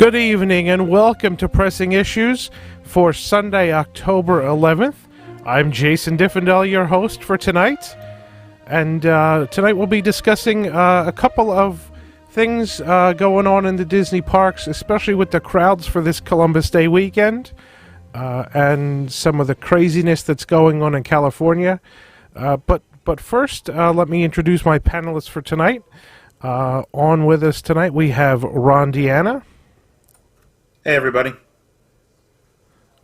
Good evening and welcome to Pressing Issues for Sunday, October 11th. I'm Jason Diffendale, your host for tonight. And tonight we'll be discussing a couple of things going on in the Disney parks, especially with the crowds for this Columbus Day weekend, and some of the craziness that's going on in California. But first, let me introduce my panelists for tonight. On with us tonight, we have Ron Deanna. Hey, everybody.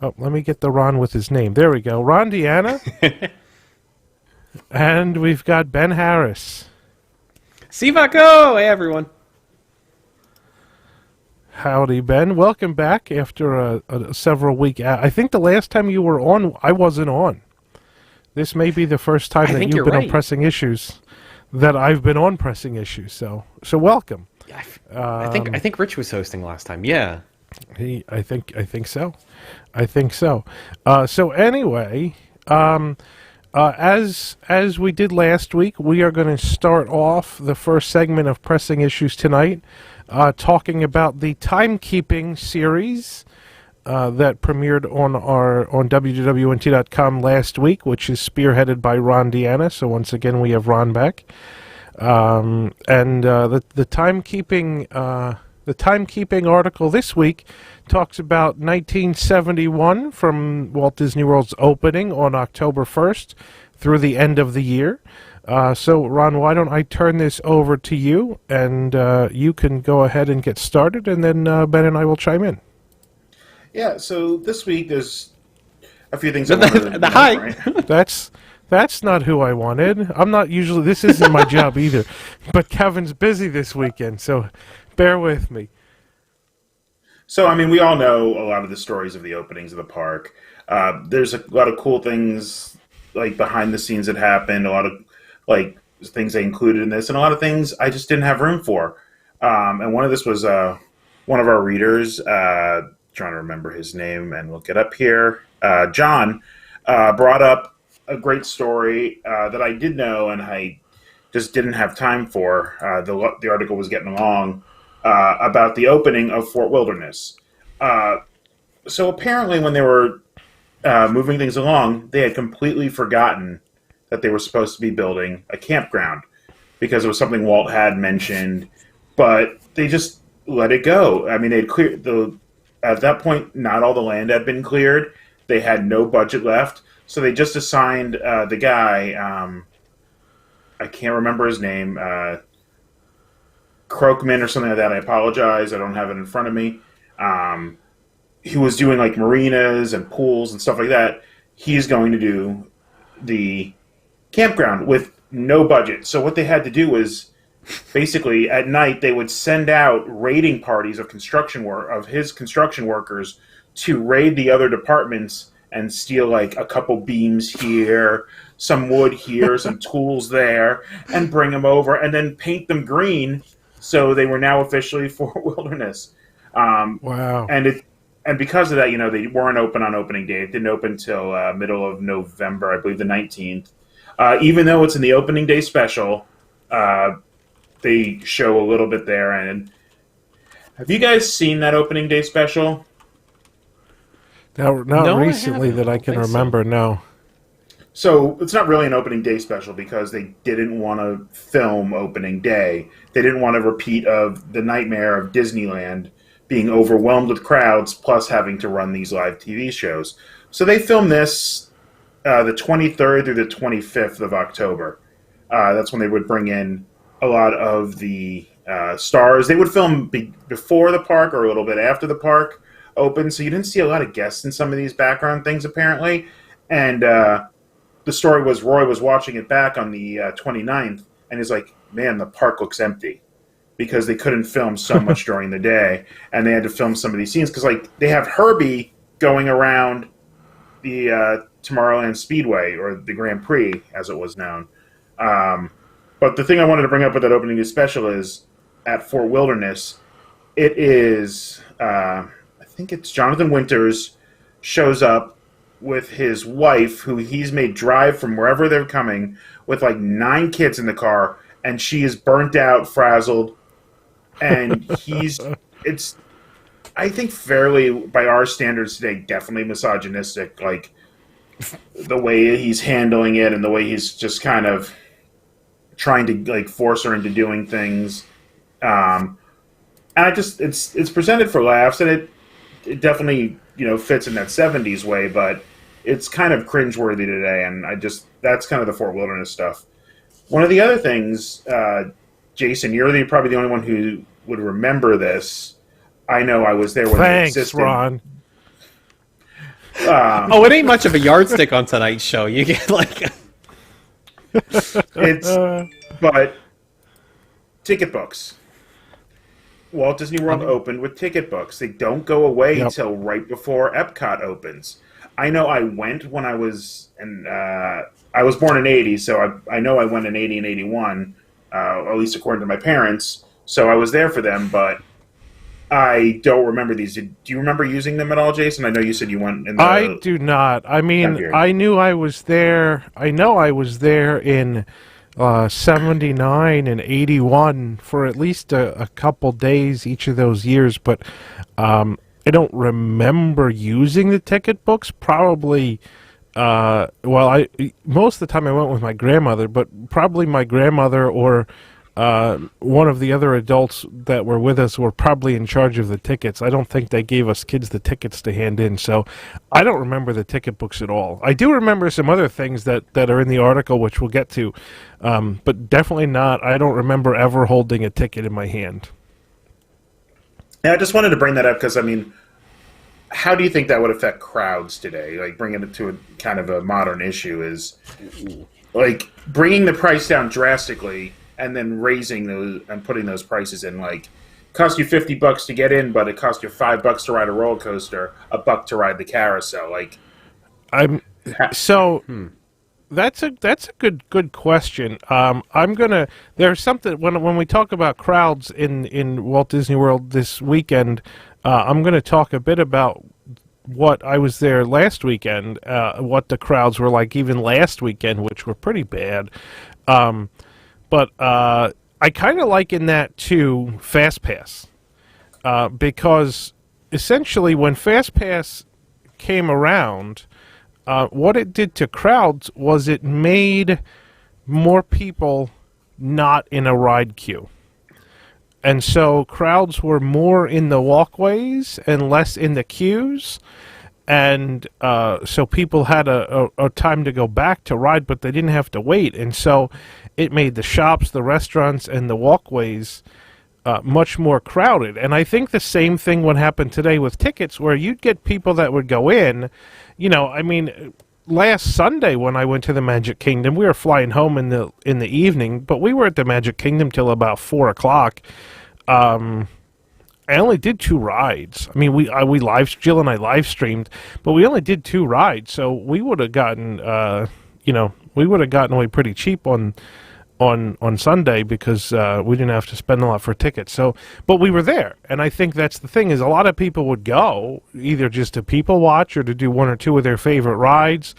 Oh, let me get the Ron with his name. There we go. Ron Deanna. And we've got Ben Harris. Sivako! Hey, everyone. Howdy, Ben. Welcome back after a several week. I think the last time you were on, I wasn't on. This may be the first time that you've been on Pressing Issues that I've been on Pressing Issues. So welcome. I think Rich was hosting last time. Yeah. I think so. So anyway, as we did last week, we are going to start off the first segment of Pressing Issues tonight, talking about the Timekeeping series that premiered on WWNT.com last week, which is spearheaded by Ron Deanna. So once again, we have Ron back, and the Timekeeping. The Timekeeping article this week talks about 1971 from Walt Disney World's opening on October 1st through the end of the year. So, Ron, why don't I turn this over to you, and you can go ahead and get started, and then Ben and I will chime in. Yeah, so this week there's a few things I wanted to the hype. Right? That's not who I wanted. I'm not usually, this isn't my job either, but Kevin's busy this weekend, so bear with me. So, I mean, we all know a lot of the stories of the openings of the park. There's a lot of cool things, like, behind the scenes that happened, a lot of, like, things they included in this, and a lot of things I just didn't have room for. And one of this was one of our readers, trying to remember his name and look it up here, John, brought up a great story that I did know and I just didn't have time for. The article was getting long. About the opening of Fort Wilderness. So apparently when they were moving things along, they had completely forgotten that they were supposed to be building a campground because it was something Walt had mentioned, but they just let it go. I mean, they'd cleared at that point, not all the land had been cleared. They had no budget left, so they just assigned the guy, I can't remember his name, Krokman or something like that. I apologize. I don't have it in front of me. He was doing like marinas and pools and stuff like that. He's going to do the campground with no budget. So what they had to do was basically at night they would send out raiding parties of his construction workers to raid the other departments and steal like a couple beams here, some wood here, some tools there, and bring them over and then paint them green. So they were now officially Fort Wilderness. Wow! And because of that, you know, they weren't open on opening day. It didn't open until middle of November, I believe, the 19th. Even though it's in the opening day special, they show a little bit there. And have you guys seen that opening day special? Not recently that I can remember. So. No. So it's not really an opening day special because they didn't want to film opening day. They didn't want a repeat of the nightmare of Disneyland being overwhelmed with crowds plus having to run these live TV shows. So they filmed this the 23rd through the 25th of October. That's when they would bring in a lot of the stars. They would film before the park or a little bit after the park opened, so you didn't see a lot of guests in some of these background things apparently. And the story was Roy was watching it back on the 29th, and he's like, man, the park looks empty because they couldn't film so much during the day, and they had to film some of these scenes because like they have Herbie going around the Tomorrowland Speedway, or the Grand Prix, as it was known. But the thing I wanted to bring up with that opening special is at Fort Wilderness, it is, I think it's Jonathan Winters shows up with his wife, who he's made drive from wherever they're coming, with like 9 kids in the car, and she is burnt out, frazzled, and it's I think fairly, by our standards today, definitely misogynistic. Like the way he's handling it and the way he's just kind of trying to like force her into doing things. And it's presented for laughs, and it definitely fits in that '70s way, but it's kind of cringeworthy today, and that's kind of the Fort Wilderness stuff. One of the other things, Jason, you're probably the only one who would remember this. I know I was there when it existed. Thanks, Ron. Oh, it ain't much of a yardstick on tonight's show. You get like but ticket books. Walt Disney World opened with ticket books. They don't go away until right before Epcot opens. I know I went when I was I was born in '80, so I know I went in '80 and '81, at least according to my parents. So I was there for them, but I don't remember these. Do you remember using them at all, Jason? I know you said you went in the... I do not. I mean, I knew I was there. I know I was there in 79 and 81 for at least a couple days each of those years, but I don't remember using the ticket books. Probably, most of the time I went with my grandmother, but probably my grandmother or one of the other adults that were with us were probably in charge of the tickets. I don't think they gave us kids the tickets to hand in, so I don't remember the ticket books at all. I do remember some other things that are in the article, which we'll get to, but definitely not. I don't remember ever holding a ticket in my hand. Yeah, I just wanted to bring that up because, I mean, how do you think that would affect crowds today? Like, bringing it to a kind of a modern issue is, like, bringing the price down drastically and then raising those and putting those prices in. Like, cost you $50 to get in, but it cost you $5 to ride a roller coaster, $1 to ride the carousel. Like, that's a good question. There's something when we talk about crowds in Walt Disney World this weekend. I'm gonna talk a bit about what I was there last weekend, what the crowds were like even last weekend, which were pretty bad. But I kind of liken that to FastPass, because essentially when FastPass came around, what it did to crowds was it made more people not in a ride queue. And so crowds were more in the walkways and less in the queues. And so people had a time to go back to ride, but they didn't have to wait. And so it made the shops, the restaurants, and the walkways much more crowded. And I think the same thing would happen today with tickets, where you'd get people that would go in. I mean, last Sunday when I went to the Magic Kingdom, we were flying home in the evening, but we were at the Magic Kingdom till about 4 o'clock. I only did 2 rides. I mean, Jill and I live streamed, but we only did 2 rides, so we would have gotten, away pretty cheap on Sunday because we didn't have to spend a lot for tickets. So, but we were there, and I think that's the thing is a lot of people would go either just to people watch or to do 1 or 2 of their favorite rides,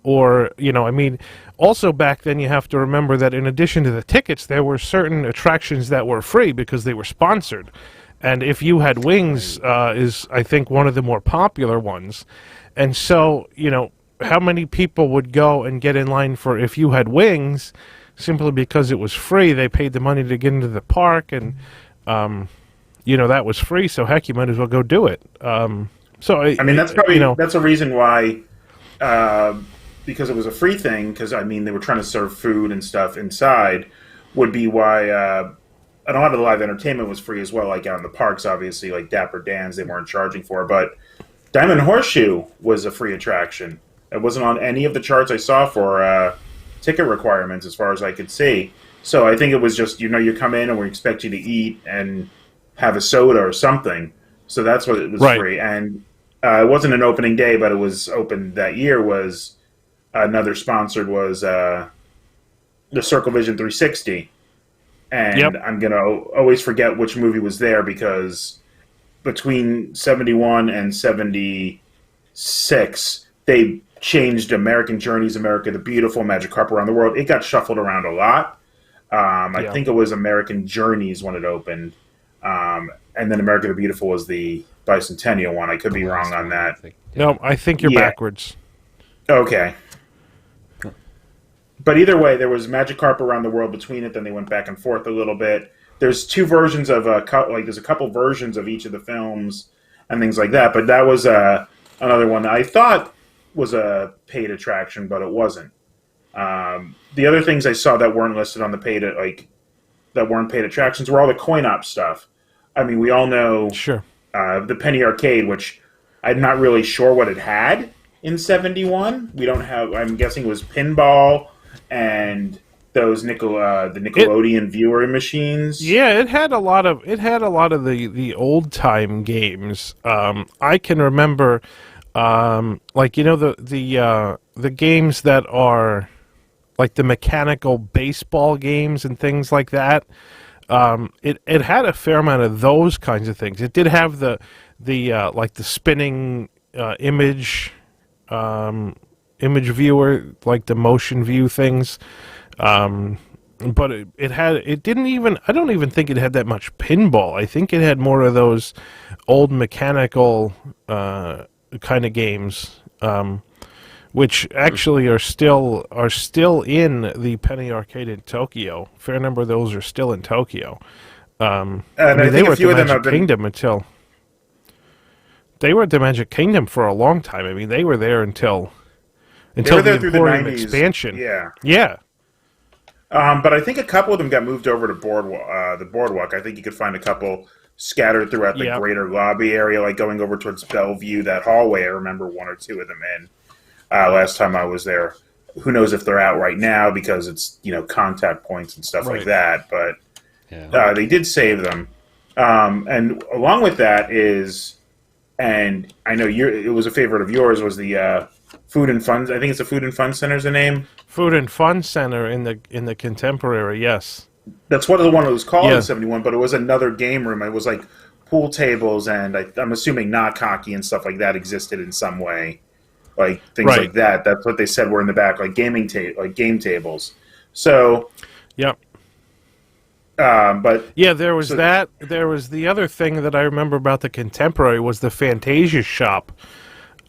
or I mean, also back then you have to remember that in addition to the tickets, there were certain attractions that were free because they were sponsored. And If You Had Wings is, I think, one of the more popular ones. And so, how many people would go and get in line for If You Had Wings simply because it was free? They paid the money to get into the park, and, that was free, so heck, you might as well go do it. I mean, that's probably, that's a reason why, because it was a free thing, because, I mean, they were trying to serve food and stuff inside, would be why... and a lot of the live entertainment was free as well, like out in the parks, obviously, like Dapper Dan's, they weren't charging for. But Diamond Horseshoe was a free attraction. It wasn't on any of the charts I saw for ticket requirements, as far as I could see. So I think it was just, you come in and we expect you to eat and have a soda or something. So that's what it was free. And it wasn't an opening day, but it was open that year. Was another sponsored was the Circle Vision 360. And I'm going to always forget which movie was there because between 71 and 76, they changed American Journeys, America the Beautiful, Magic Carpet Around the World. It got shuffled around a lot. I think it was American Journeys when it opened. And then America the Beautiful was the bicentennial one. I could be wrong on that. No, I think you're backwards. Okay. But either way, there was Magikarp around the world between it. Then they went back and forth a little bit. There's two versions of there's a couple versions of each of the films and things like that. But that was another one that I thought was a paid attraction, but it wasn't. The other things I saw that weren't listed on the that weren't paid attractions were all the coin op stuff. I mean, we all know the Penny Arcade, which I'm not really sure what it had in '71. We don't have. I'm guessing it was pinball and those the Nickelodeon viewer machines. Yeah, it had a lot of the old time games. I can remember, the games that are like the mechanical baseball games and things like that. It had a fair amount of those kinds of things. It did have the spinning image viewer, like the motion view things. But it didn't even, I don't even think it had that much pinball. I think it had more of those old mechanical kind of games, which actually are still in the Penny Arcade in Tokyo. A fair number of those are still in Tokyo. And I mean, they were at the Magic Kingdom until they were at the Magic Kingdom for a long time. I mean, they were there until the Emporium expansion. Yeah. But I think a couple of them got moved over to the boardwalk. I think you could find a couple scattered throughout the greater lobby area, like going over towards Bellevue, that hallway. I remember one or two of them in last time I was there. Who knows if they're out right now because it's contact points and stuff like that. But they did save them. And along with that is, and I know it was a favorite of yours, was the Food and Fun. I think it's the Food and Fun Center's the name. Food and Fun Center in the Contemporary, yes. That's what the one it was called in '71, but it was another game room. It was like pool tables, and I'm assuming knock hockey and stuff like that existed in some way, like things like that. That's what they said were in the back, like game tables. So, yep. But yeah, there was that. There was the other thing that I remember about the Contemporary was the Fantasia shop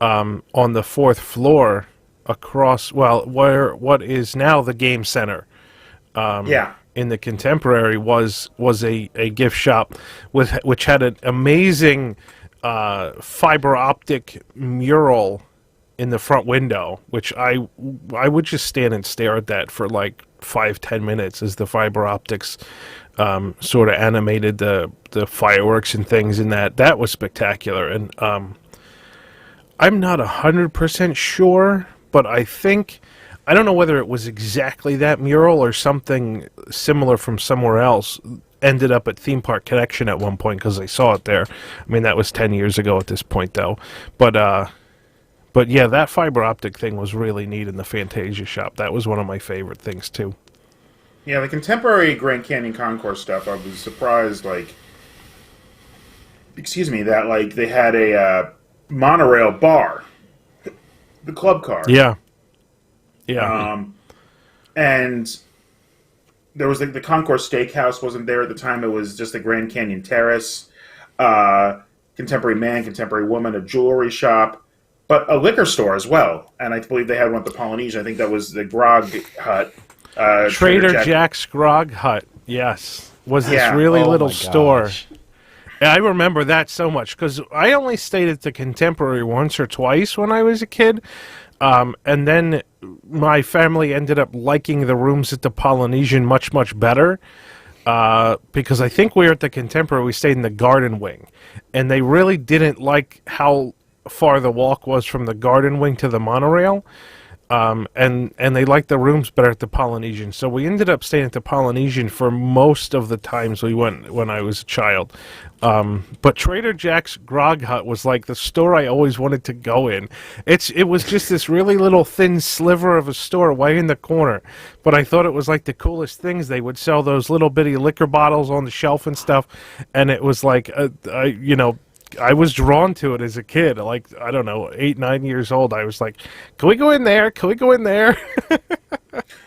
on the 4th floor across, where what is now the Game Center. In the Contemporary was a gift shop which had an amazing fiber optic mural in the front window, which I would just stand and stare at that for like 5-10 minutes as the fiber optics sort of animated the fireworks and things in that. That was spectacular. And I'm not 100% sure, but I don't know whether it was exactly that mural or something similar from somewhere else. Ended up at Theme Park Connection at one point because I saw it there. I mean, that was 10 years ago at this point, though. But yeah, that fiber optic thing was really neat in the Fantasia shop. That was one of my favorite things, too. Yeah, the Contemporary Grand Canyon Concourse stuff, I was surprised, that, they had a monorail bar. The club car. Yeah. And there was the Concourse Steakhouse wasn't there at the time. It was just the Grand Canyon Terrace, Contemporary Man, Contemporary Woman, a jewelry shop, but a liquor store as well. And I believe they had one at the Polynesian. I think that was the Grog Hut. Trader Jack's Grog Hut, yes. Was this really little store. I remember that so much because I only stayed at the Contemporary once or twice when I was a kid. And then my family ended up liking the rooms at the Polynesian much, much better because I think we were at the Contemporary. We stayed in the garden wing, and they really didn't like how far the walk was from the garden wing to the monorail. And they liked the rooms better at the Polynesian. So we ended up staying at the Polynesian for most of the times we went when I was a child. But Trader Jack's Grog Hut was like the store I always wanted to go in. It was just this really little thin sliver of a store way in the corner. But I thought it was like the coolest things. They would sell those little bitty liquor bottles on the shelf and stuff. And it was like, I was drawn to it as a kid, like, I don't know, 8, 9 years old. I was like, can we go in there? Can we go in there?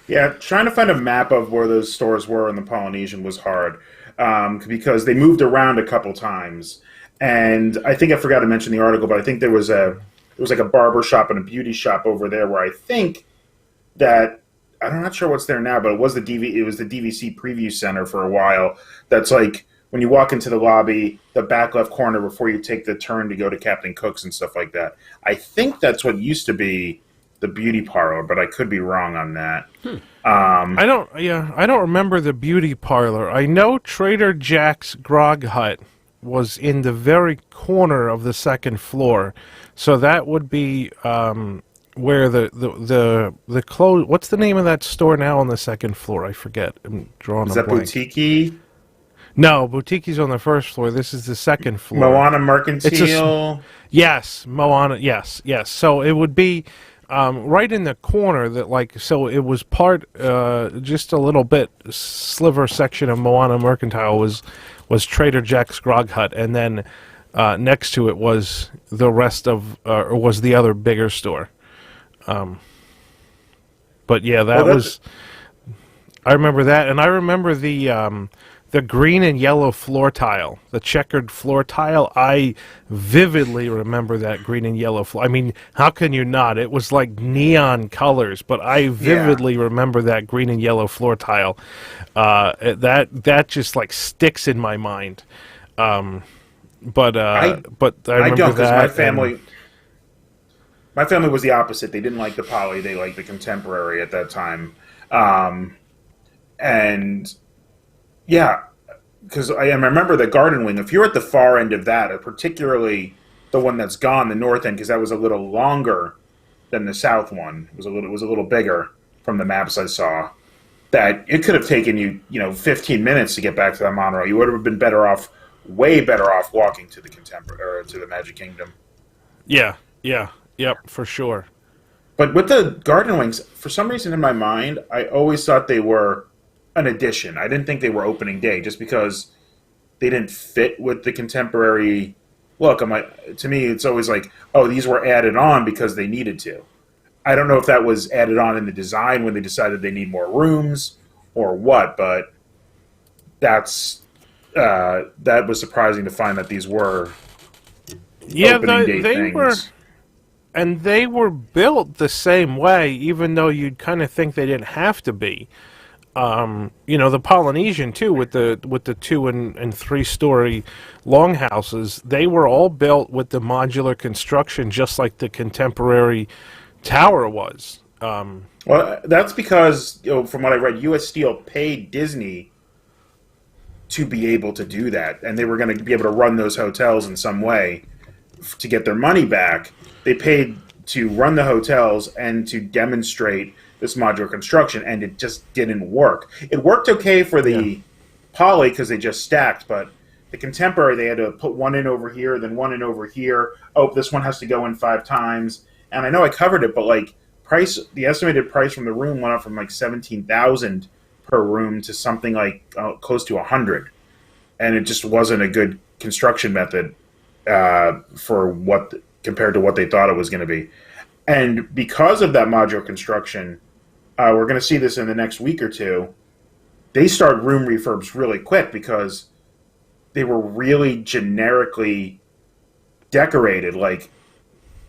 Yeah, trying to find a map of where those stores were in the Polynesian was hard because they moved around a couple times. And I think I forgot to mention the article, but I think there was like a barber shop and a beauty shop over there where I think that I'm not sure what's there now, but it was the DVC preview center for a while. That's like when you walk into the lobby, the back left corner before you take the turn to go to Captain Cook's and stuff like that. I think that's what used to be the beauty parlor, but I could be wrong on that. I don't remember the beauty parlor. I know Trader Jack's Grog Hut was in the very corner of the second floor, so that would be where the clothes. What's the name of that store now on the second floor? I forget. I'm drawing Is a that blank. Boutique? No, Boutique's on the first floor. This is the second floor. Moana Mercantile. Yes, Moana. Yes. So it would be right in the corner. So it was part, just a little bit sliver section of Moana Mercantile was Trader Jack's Grog Hut, and then next to it was the rest of was the other bigger store. But yeah, I remember that, and I remember the green and yellow floor tile, the checkered floor tile. I vividly remember that green and yellow floor. I mean, how can you not? It was like neon colors, but I vividly remember that green and yellow floor tile. That just like sticks in my mind. But I remember don't, because that. my family was the opposite. They didn't like the poly; they liked the contemporary at that time. And yeah, because I remember the garden wing. If you're at the far end of that, or particularly the one that's gone, the north end, because that was a little longer than the south one. It was a little bigger from the maps I saw. That it could have taken you, 15 minutes to get back to that monorail. You would have been way better off walking to the contemporary or to the Magic Kingdom. Yep, for sure. But with the garden wings, for some reason in my mind, I always thought they were an addition. I didn't think they were opening day, just because they didn't fit with the contemporary look. To me, it's always like, oh, these were added on because they needed to. I don't know if that was added on in the design when they decided they need more rooms or what, but that was surprising to find that these were opening day things. And they were built the same way, even though you'd kind of think they didn't have to be. The Polynesian too, with the 2 and 3 story longhouses, they were all built with the modular construction, just like the contemporary tower was. Well, that's because, from what I read, U.S. Steel paid Disney to be able to do that, and they were going to be able to run those hotels in some way to get their money back. They paid to run the hotels and to demonstrate this modular construction, and it just didn't work. It worked okay for the poly because they just stacked, but the contemporary, they had to put one in over here, then one in over here. Oh, this one has to go in 5 times. And I know I covered it, but the estimated price from the room went up from $17,000 per room to something like close to $100, and it just wasn't a good construction method compared to what they thought it was going to be. And because of that modular construction, we're going to see this in the next week or two. They start room refurbs really quick because they were really generically decorated,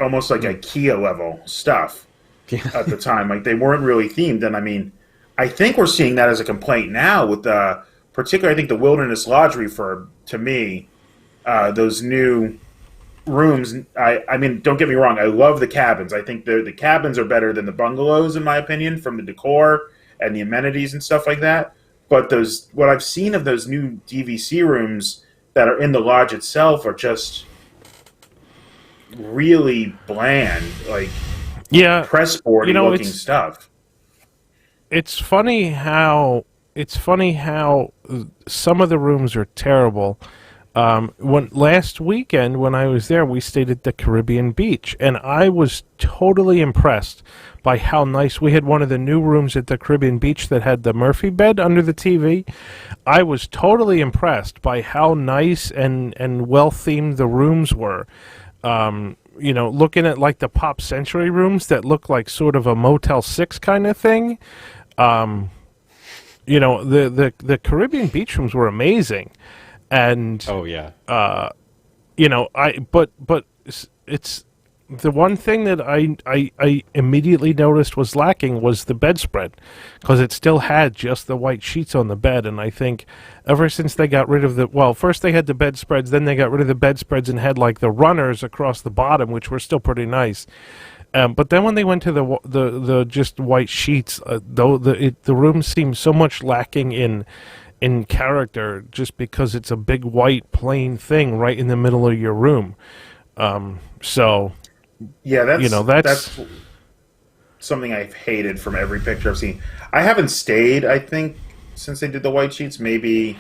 almost like IKEA level stuff at the time. They weren't really themed. And I mean, I think we're seeing that as a complaint now with particularly, I think the Wilderness Lodge refurb, to me, those new rooms. I mean, don't get me wrong. I love the cabins. I think the cabins are better than the bungalows, in my opinion, from the decor and the amenities and stuff like that. But what I've seen of those new DVC rooms that are in the lodge itself are just really bland, press boardy looking stuff. It's funny how some of the rooms are terrible. Last weekend when I was there, we stayed at the Caribbean Beach, and I was totally impressed by how nice. We had one of the new rooms at the Caribbean Beach that had the Murphy bed under the TV. I was totally impressed by how nice and well themed the rooms were. Looking at the Pop Century rooms that look like sort of a Motel 6 kind of thing. The Caribbean Beach rooms were amazing. And oh yeah, it's the one thing that I immediately noticed was lacking was the bedspread, because it still had just the white sheets on the bed, and I think ever since they got rid of first they had the bedspreads, then they got rid of the bedspreads and had like the runners across the bottom, which were still pretty nice. But then when they went to the just white sheets, the room seemed so much lacking in character, just because it's a big white plain thing right in the middle of your room. So. Yeah, that's something I've hated from every picture I've seen. I haven't stayed, I think, since they did the white sheets. Maybe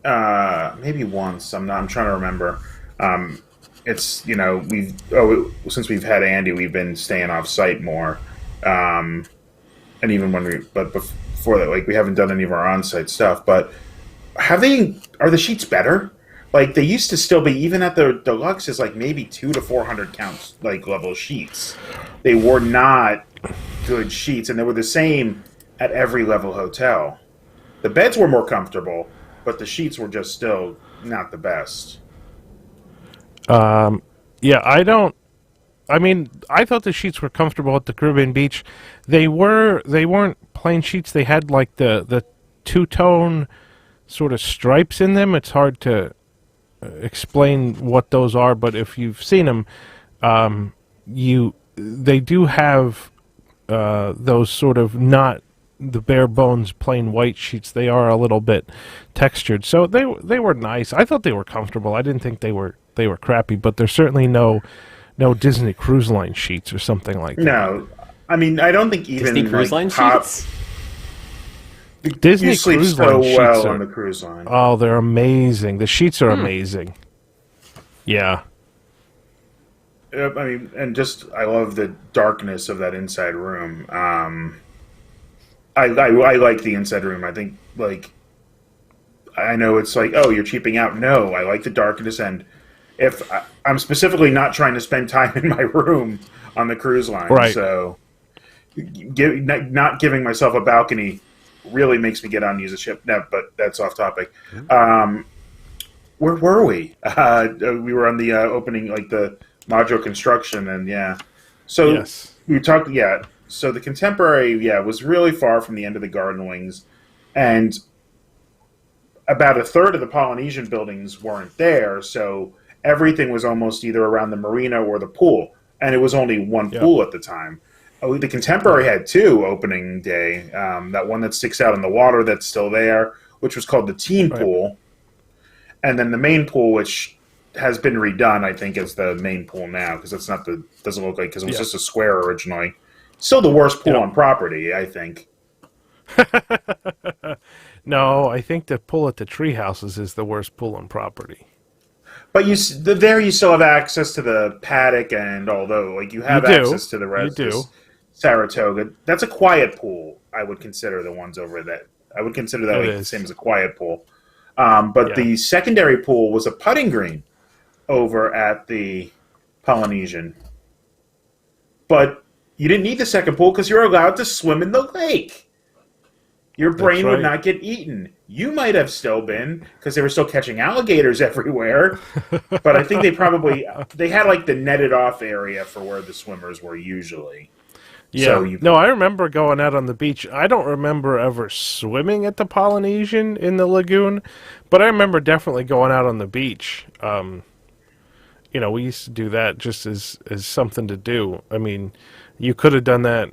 once. I'm trying to remember. It's since we've had Andy, we've been staying off site more, and even but before that, like, we haven't done any of our on site stuff. But are the sheets better? Like, they used to still be, even at the deluxe, is like maybe 200 to 400 count like level sheets. They were not good sheets, and they were the same at every level hotel. The beds were more comfortable, but the sheets were just still not the best. Yeah, I thought the sheets were comfortable at the Caribbean Beach. They weren't plain sheets. They had like the two-tone sort of stripes in them. It's hard to explain what those are, but if you've seen them, they do have those sort of not the bare bones plain white sheets. They are a little bit textured, so they were nice. I thought they were comfortable. I didn't think they were crappy, but there's certainly no Disney Cruise Line sheets or something like that. No, I mean, I don't think even Disney Cruise Line sheets. Disney you sleep Cruise so Line well sheets on the cruise line. Oh, they're amazing. The sheets are amazing. Yeah. I mean, and just I love the darkness of that inside room. I like the inside room. I think, like, I know it's like, oh, you're cheaping out. No, I like the darkness, and if I'm specifically not trying to spend time in my room on the cruise line, right? So not giving myself a balcony really makes me get on and use a ship. No, but that's off topic. Where were we? We were on the opening, like the modular construction, and yeah. So yes. We talked, yeah. So the contemporary, was really far from the end of the garden wings, and about a third of the Polynesian buildings weren't there. So everything was almost either around the marina or the pool, and it was only one pool at the time. The contemporary had two opening day. That one that sticks out in the water that's still there, which was called the teen pool, and then the main pool, which has been redone, I think, as the main pool now, because it's not doesn't look like, because it was just a square originally. Still the worst pool on property, I think. No, I think the pool at the tree houses is the worst pool on property. But there you still have access to the paddock, and although like you have access to the rest of Saratoga, that's a quiet pool. I would consider the ones over that. I would consider that like the same as a quiet pool. But the secondary pool was a putting green over at the Polynesian. But you didn't need the second pool because you're allowed to swim in the lake. Your brain would not get eaten. You might have still been, because they were still catching alligators everywhere. But I think they had like the netted off area for where the swimmers were usually. Yeah. So I remember going out on the beach. I don't remember ever swimming at the Polynesian in the lagoon, but I remember definitely going out on the beach. We used to do that just as something to do. I mean, you could have done that.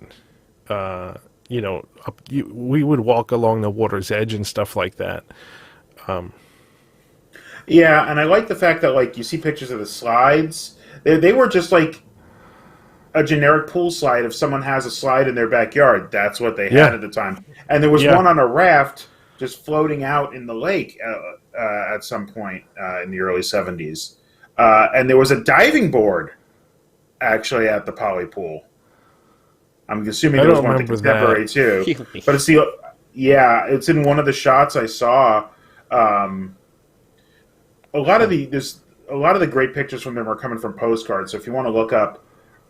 We would walk along the water's edge and stuff like that. Yeah, and I like the fact that, like, you see pictures of the slides. They were just like a generic pool slide. If someone has a slide in their backyard, that's what they had at the time. And there was one on a raft just floating out in the lake at some point in the early 70s. And there was a diving board actually at the Poly Pool. I'm assuming there was one at the Contemporary too, but it's it's in one of the shots I saw. A lot of the great pictures from them are coming from postcards. So if you want to look up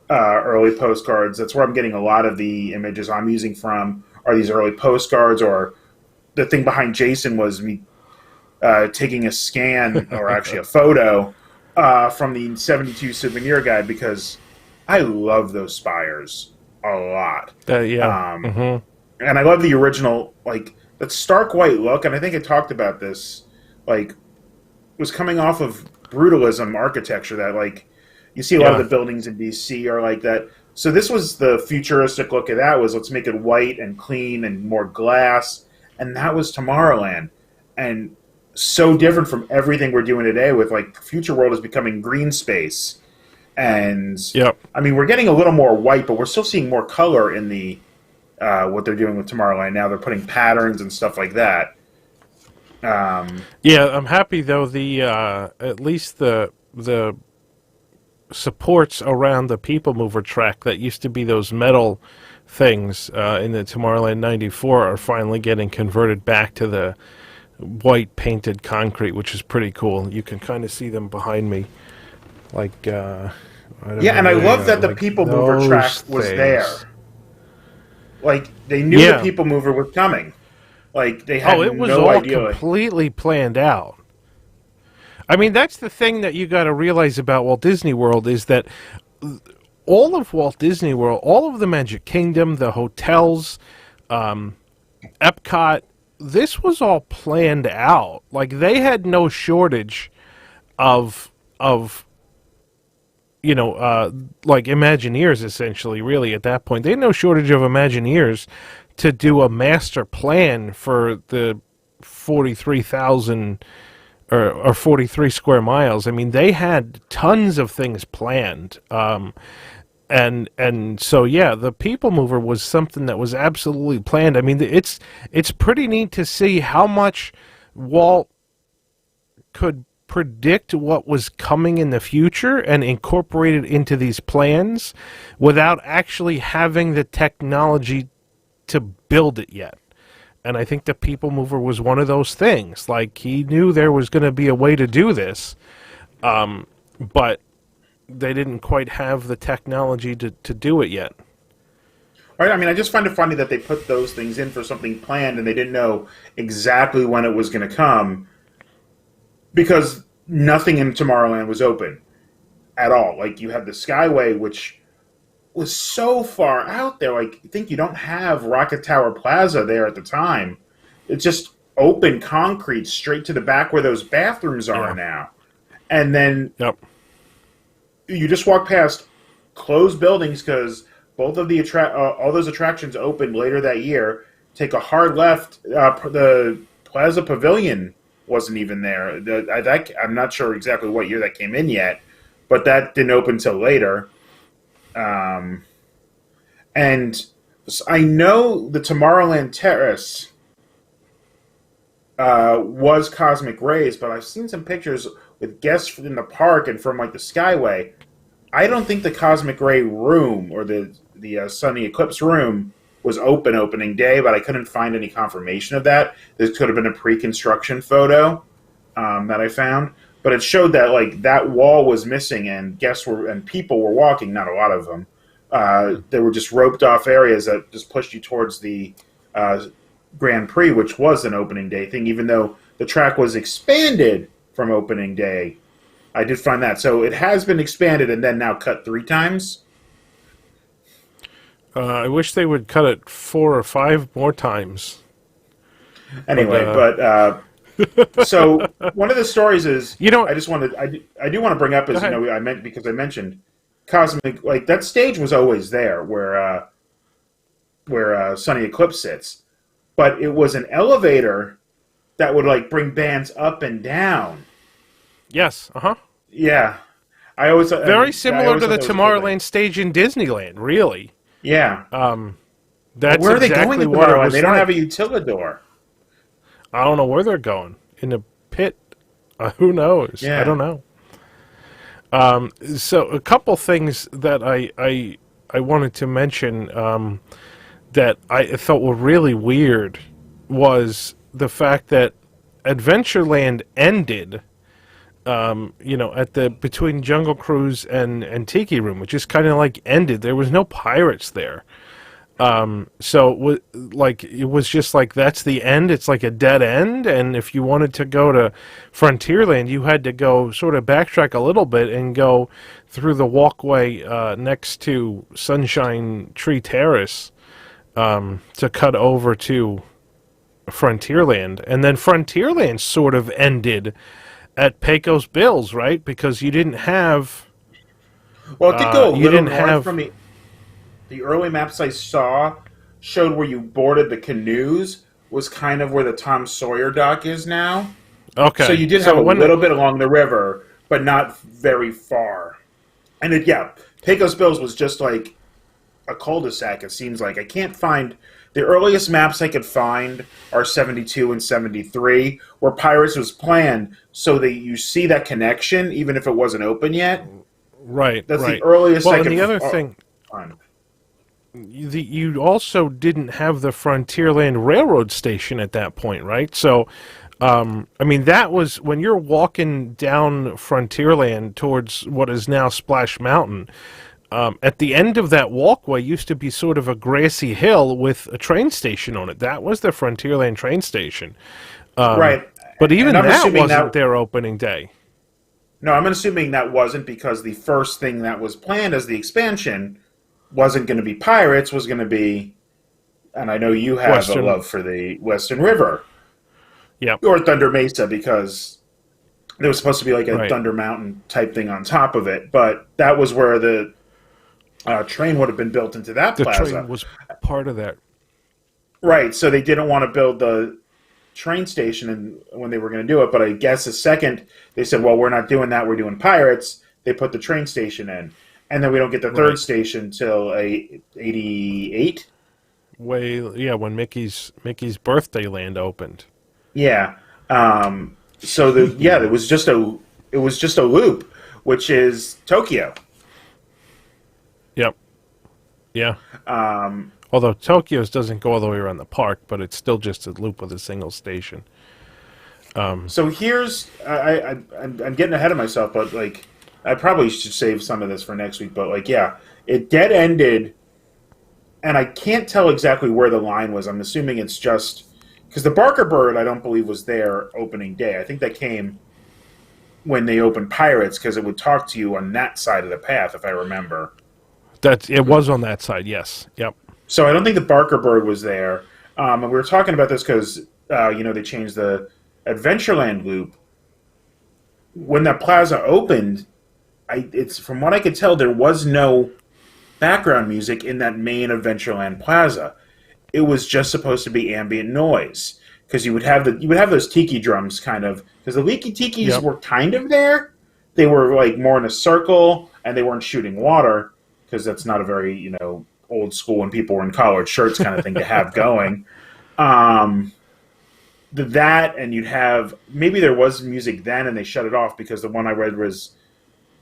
early postcards, that's where I'm getting a lot of the images I'm using from. Are these early postcards, or the thing behind Jason was me taking a scan or actually a photo from the 72 souvenir guide because I love those spires a lot. Yeah. And I love the original, like, that stark white look, and I think I talked about this, like, was coming off of Brutalism architecture that, like, you see a lot of the buildings in DC are like that. So this was the futuristic look of that, was let's make it white and clean and more glass, and that was Tomorrowland. And so different from everything we're doing today with, like, Future World is becoming green space. And, I mean, we're getting a little more white, but we're still seeing more color in the what they're doing with Tomorrowland now. They're putting patterns and stuff like that. Yeah, I'm happy, though, the at least the supports around the PeopleMover track that used to be those metal things in the Tomorrowland 94 are finally getting converted back to the white painted concrete, which is pretty cool. You can kind of see them behind me. Like, I love that the PeopleMover track was there. Like, they knew the PeopleMover was coming. Like, they had it was no all idea. Completely planned out. I mean, that's the thing that you got to realize about Walt Disney World is that all of Walt Disney World, all of the Magic Kingdom, the hotels, Epcot, this was all planned out. Like, they had no shortage of like Imagineers, essentially, really, at that point. They had no shortage of Imagineers to do a master plan for the 43,000 or 43 square miles. I mean, they had tons of things planned. And so, yeah, the PeopleMover was something that was absolutely planned. I mean, it's pretty neat to see how much Walt could predict what was coming in the future and incorporate it into these plans without actually having the technology to build it yet. And I think the PeopleMover was one of those things. Like, he knew there was going to be a way to do this, but they didn't quite have the technology to do it yet. Right. I mean, I just find it funny that they put those things in for something planned and they didn't know exactly when it was going to come, because nothing in Tomorrowland was open at all. Like, you had the Skyway, which was so far out there. Like, I think you don't have Rocket Tower Plaza there at the time. It's just open concrete straight to the back where those bathrooms are now. And then you just walk past closed buildings because both of the all those attractions opened later that year. Take a hard left. The Plaza Pavilion wasn't even there. I'm not sure exactly what year that came in yet, but that didn't open until later. And I know the Tomorrowland Terrace was Cosmic Rays, but I've seen some pictures with guests in the park and from, like, the Skyway. I don't think the Cosmic Ray room or the Sunny Eclipse room was opening day, but I couldn't find any confirmation of that. This could have been a pre-construction photo that I found, but it showed that, like, that wall was missing and people were walking. Not a lot of them. They were just roped off areas that just pushed you towards the Grand Prix, which was an opening day thing, even though the track was expanded from opening day. I did find that. So it has been expanded and then now cut 3 times. I wish they would cut it 4 or 5 more times. Anyway, so one of the stories is, I do want to bring up is, because I mentioned Cosmic, like, that stage was always there where Sunny Eclipse sits, but it was an elevator that would, like, bring bands up and down. Yes. Yeah. I always very similar to the Tomorrowland stage in Disneyland, really. Yeah. That's where are they exactly going to what it Tomorrowland? was They don't like. have a utilidor. I don't know where they're going. In a pit. Who knows? Yeah. I don't know. So a couple things that I wanted to mention that I thought were really weird was the fact that Adventureland ended at between Jungle Cruise and Tiki Room, which just kind of like ended. There was no pirates there. So it was just like that's the end. It's like a dead end, and if you wanted to go to Frontierland, you had to go sort of backtrack a little bit and go through the walkway next to Sunshine Tree Terrace to cut over to Frontierland, and then Frontierland sort of ended at Pecos Bills, right? Because you didn't have. Well, it did go a you little didn't north have from the early maps I saw showed where you boarded the canoes was kind of where the Tom Sawyer dock is now. Okay, So you did have a little bit along the river, but not very far. And Pecos Bills was just like a cul-de-sac, it seems like. I can't find... The earliest maps I could find are 72 and 73, where Pirates was planned so that you see that connection, even if it wasn't open yet. Right, That's right. the earliest I and could the other thing... find. You also didn't have the Frontierland Railroad station at that point, right? So, that was when you're walking down Frontierland towards what is now Splash Mountain. At the end of that walkway used to be sort of a grassy hill with a train station on it. That was the Frontierland train station. Right. But even that wasn't that, their opening day. No, I'm assuming that wasn't because the first thing that was planned as the expansion wasn't going to be Pirates, was going to be, and I know you have a love for the Western River. Yep. Or Thunder Mesa, because there was supposed to be like a Right. Thunder Mountain type thing on top of it, but that was where the train would have been built into that plaza. The train was part of that. Right, so they didn't want to build the train station when they were going to do it, but I guess the second they said, well, we're not doing that, we're doing Pirates, they put the train station in. And then we don't get the third station till 88? When Mickey's Birthday Land opened. Yeah. It was just a loop, which is Tokyo. Yep. Yeah. Although Tokyo's doesn't go all the way around the park, but it's still just a loop with a single station. So here's I'm getting ahead of myself, but like I probably should save some of this for next week. But it dead ended, and I can't tell exactly where the line was. I'm assuming it's just because the Barker Bird I don't believe was there opening day. I think that came when they opened Pirates because it would talk to you on that side of the path, if I remember. It was on that side, yes. Yep. So I don't think the Barker Bird was there. And we were talking about this because, they changed the Adventureland loop. When that plaza opened, it's from what I could tell, there was no background music in that main Adventureland plaza. It was just supposed to be ambient noise because you would have those tiki drums kind of, because the leaky tikis were kind of there. They were like more in a circle and they weren't shooting water because that's not a very old school when people were in collared shirts kind of thing to have going. That, and you'd have, maybe there was music then and they shut it off because the one I read was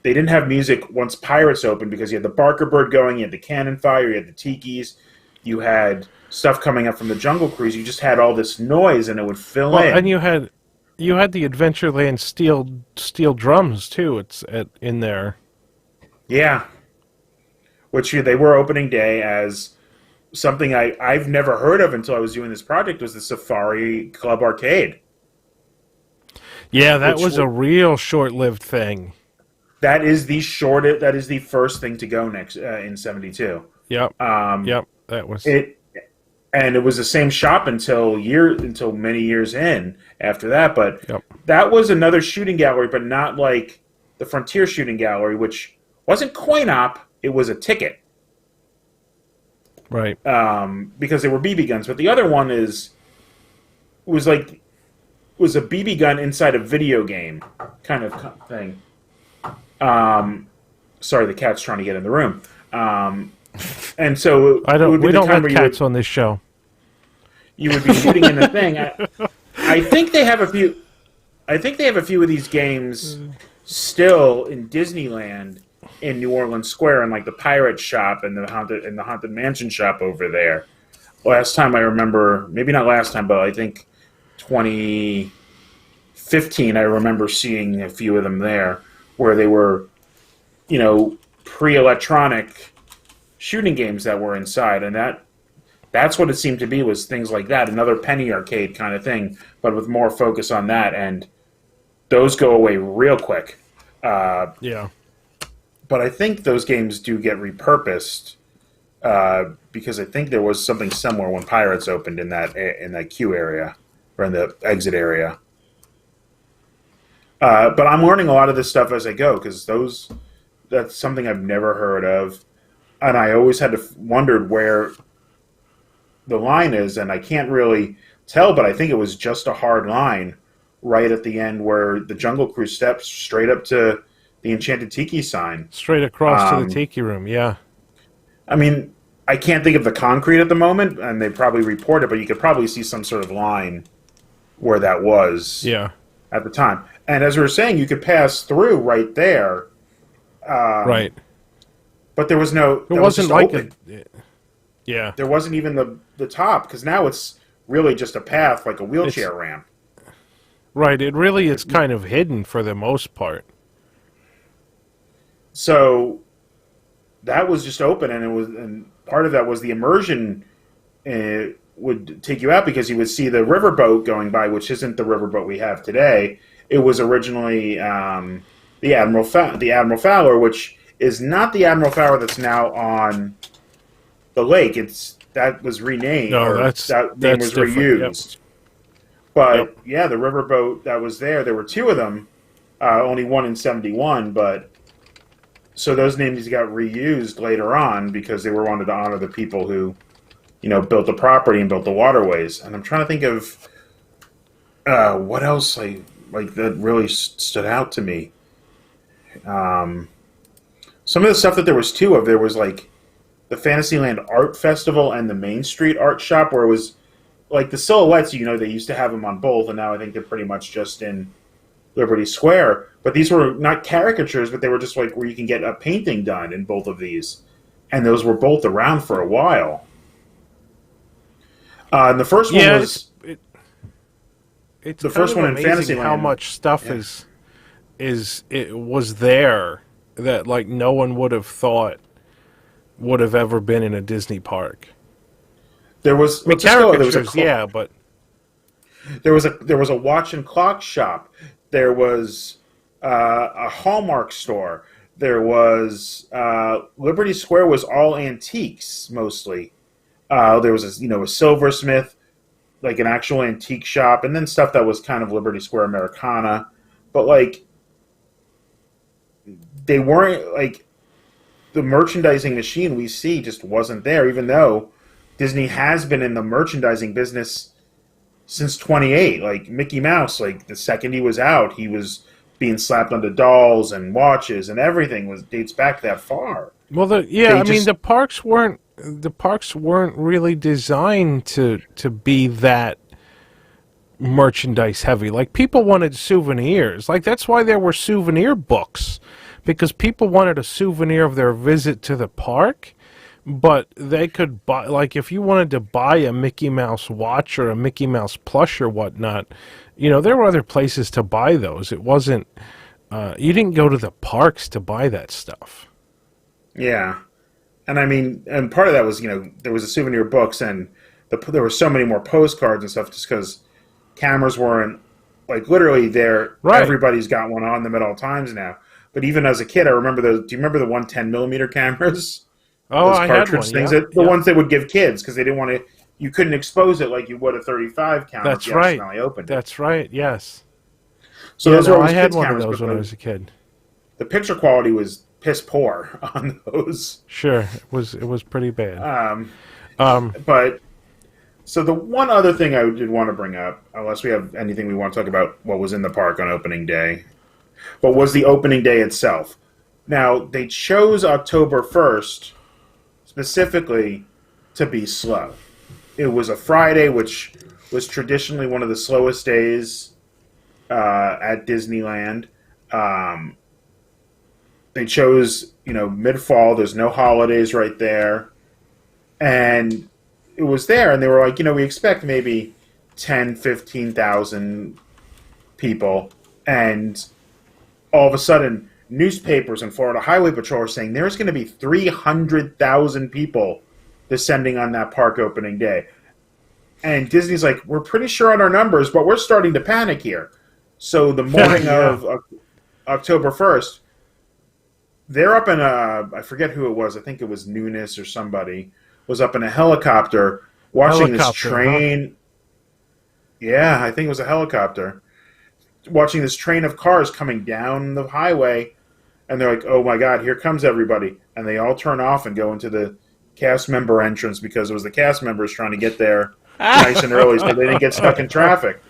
they didn't have music once Pirates opened because you had the Barker Bird going, you had the cannon fire, you had the tikis, you had stuff coming up from the Jungle Cruise. You just had all this noise and it would fill in. And you had the Adventureland steel drums too. It's in there. Yeah. Which they were opening day as something I've never heard of until I was doing this project was the Safari Club Arcade. Yeah, that was a real short-lived thing. That is the first thing to go next in 72. Yep. That was it. And it was the same shop until many years in after that. But that was another shooting gallery, but not like the Frontier Shooting Gallery, which wasn't coin-op. It was a ticket. Right. Because they were BB guns. But the other one was a BB gun inside a video game kind of thing. Sorry, the cat's trying to get in the room. And so we don't have cats on this show. You would be shooting in the thing. I think they have a few. I think they have a few of these games still in Disneyland in New Orleans Square, in like the Pirate Shop and the Haunted Mansion shop over there. Last time I remember, maybe not last time, but I think 2015. I remember seeing a few of them there, where they were, pre-electronic shooting games that were inside, and that That's what it seemed to be, was things like that. Another penny arcade kind of thing, but with more focus on that. And those go away real quick. Yeah. But I think those games do get repurposed because I think there was something similar when Pirates opened in that queue area or in the exit area. But I'm learning a lot of this stuff as I go because that's something I've never heard of, and I always had to wondered where the line is, and I can't really tell, but I think it was just a hard line right at the end where the Jungle Cruise steps straight up to the Enchanted Tiki sign. Straight across to the Tiki Room, yeah. I mean, I can't think of the concrete at the moment, and they probably report it, but you could probably see some sort of line where that was at the time. And as we were saying, you could pass through right there. Right. But there was no... It wasn't like open. Yeah. There wasn't even the top, because now it's really just a path, like a wheelchair ramp. Right, it really is kind of hidden for the most part. So that was just open, and part of that was the immersion would take you out because you would see the riverboat going by, which isn't the riverboat we have today. It was originally the Admiral Fowler, which is not the Admiral Fowler that's now on the lake. That was renamed. No, that name was reused. Yep. But yeah, the riverboat that was there were two of them, only one in 71, but so those names got reused later on because they wanted to honor the people who, built the property and built the waterways. And I'm trying to think of what else like that really stood out to me. Some of the stuff that there was two of, there was like the Fantasyland Art Festival and the Main Street Art Shop, where it was like the silhouettes, they used to have them on both, and now I think they're pretty much just in Liberty Square. But these were not caricatures, but they were just like where you can get a painting done in both of these. And those were both around for a while. And the first one was... It's the first one in Fantasyland. How much stuff it was there that like no one would have thought would have ever been in a Disney park. There was caricatures, but there was a watch and clock shop. There was a Hallmark store. There was Liberty Square was all antiques mostly. There was a silversmith, like an actual antique shop, and then stuff that was kind of Liberty Square Americana, but like they weren't like the merchandising machine we see just wasn't there, even though Disney has been in the merchandising business since 28. Like Mickey Mouse, like the second he was out, he was being slapped onto dolls and watches, and everything dates back that far. Well, the parks weren't really designed to be that merchandise heavy. Like people wanted souvenirs. Like that's why there were souvenir books, because people wanted a souvenir of their visit to the park. But they could buy, like, if you wanted to buy a Mickey Mouse watch or a Mickey Mouse plush or whatnot, there were other places to buy those. It wasn't, you didn't go to the parks to buy that stuff. Yeah. And I mean, and part of that was, there was a souvenir books, and there were so many more postcards and stuff just because cameras weren't, like, literally there. Right. Everybody's got one on them at all times now. But even as a kid, I remember do you remember the 110mm cameras? Oh, I had one. Things the ones they would give kids because they didn't want to. You couldn't expose it like you would a 35 camera. That's right. Opened it. That's right. Yes. So those were always I had kids' one cameras, of those when I was a kid. The picture quality was piss poor on those. Sure, it was pretty bad. But so the one other thing I did want to bring up, unless we have anything we want to talk about, what was in the park on opening day, but was the opening day itself. Now they chose October 1st. Specifically to be slow. It was a Friday, which was traditionally one of the slowest days at Disneyland. They chose, mid-fall. There's no holidays right there. And it was there, and they were like, we expect maybe 10, 15,000 people. And all of a sudden, newspapers and Florida Highway Patrol are saying there's going to be 300,000 people descending on that park opening day. And Disney's like, we're pretty sure on our numbers, but we're starting to panic here. So the morning of October 1st, they're up in I forget who it was. I think it was Nunes or somebody was up in a helicopter watching this train. Huh? Yeah, I think it was a helicopter. Watching this train of cars coming down the highway. And they're like, oh my God, here comes everybody. And they all turn off and go into the cast member entrance because it was the cast members trying to get there nice and early so they didn't get stuck in traffic.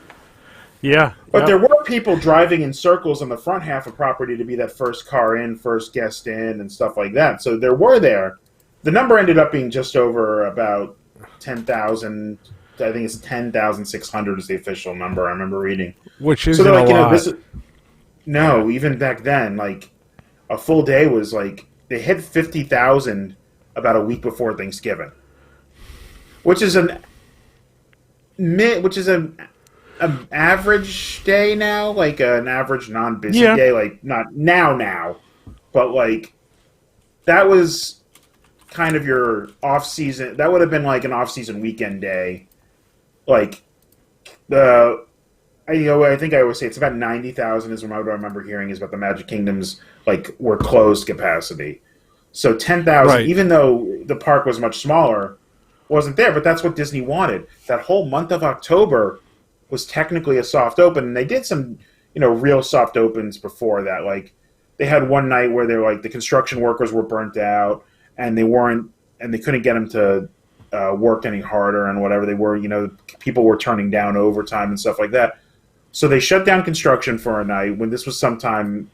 Yeah. But there were people driving in circles on the front half of property to be that first car in, first guest in, and stuff like that. So there were there. The number ended up being just over about 10,000. I think it's 10,600 is the official number I remember reading. Which isn't a lot. No, even back then, like, a full day was like, they hit 50,000 about a week before Thanksgiving. Which is an average day now, like an average non-busy day, like not now, but like that was kind of your off-season. That would have been like an off-season weekend day. Like I think I always say it's about 90,000 is what I remember hearing is about the Magic Kingdom's like were closed capacity. So 10,000, even though the park was much smaller, wasn't there. But that's what Disney wanted. That whole month of October was technically a soft open, and they did some, real soft opens before that. Like they had one night where they're like the construction workers were burnt out, and they couldn't get them to work any harder and whatever they were. People were turning down overtime and stuff like that. So they shut down construction for a night when this was sometime,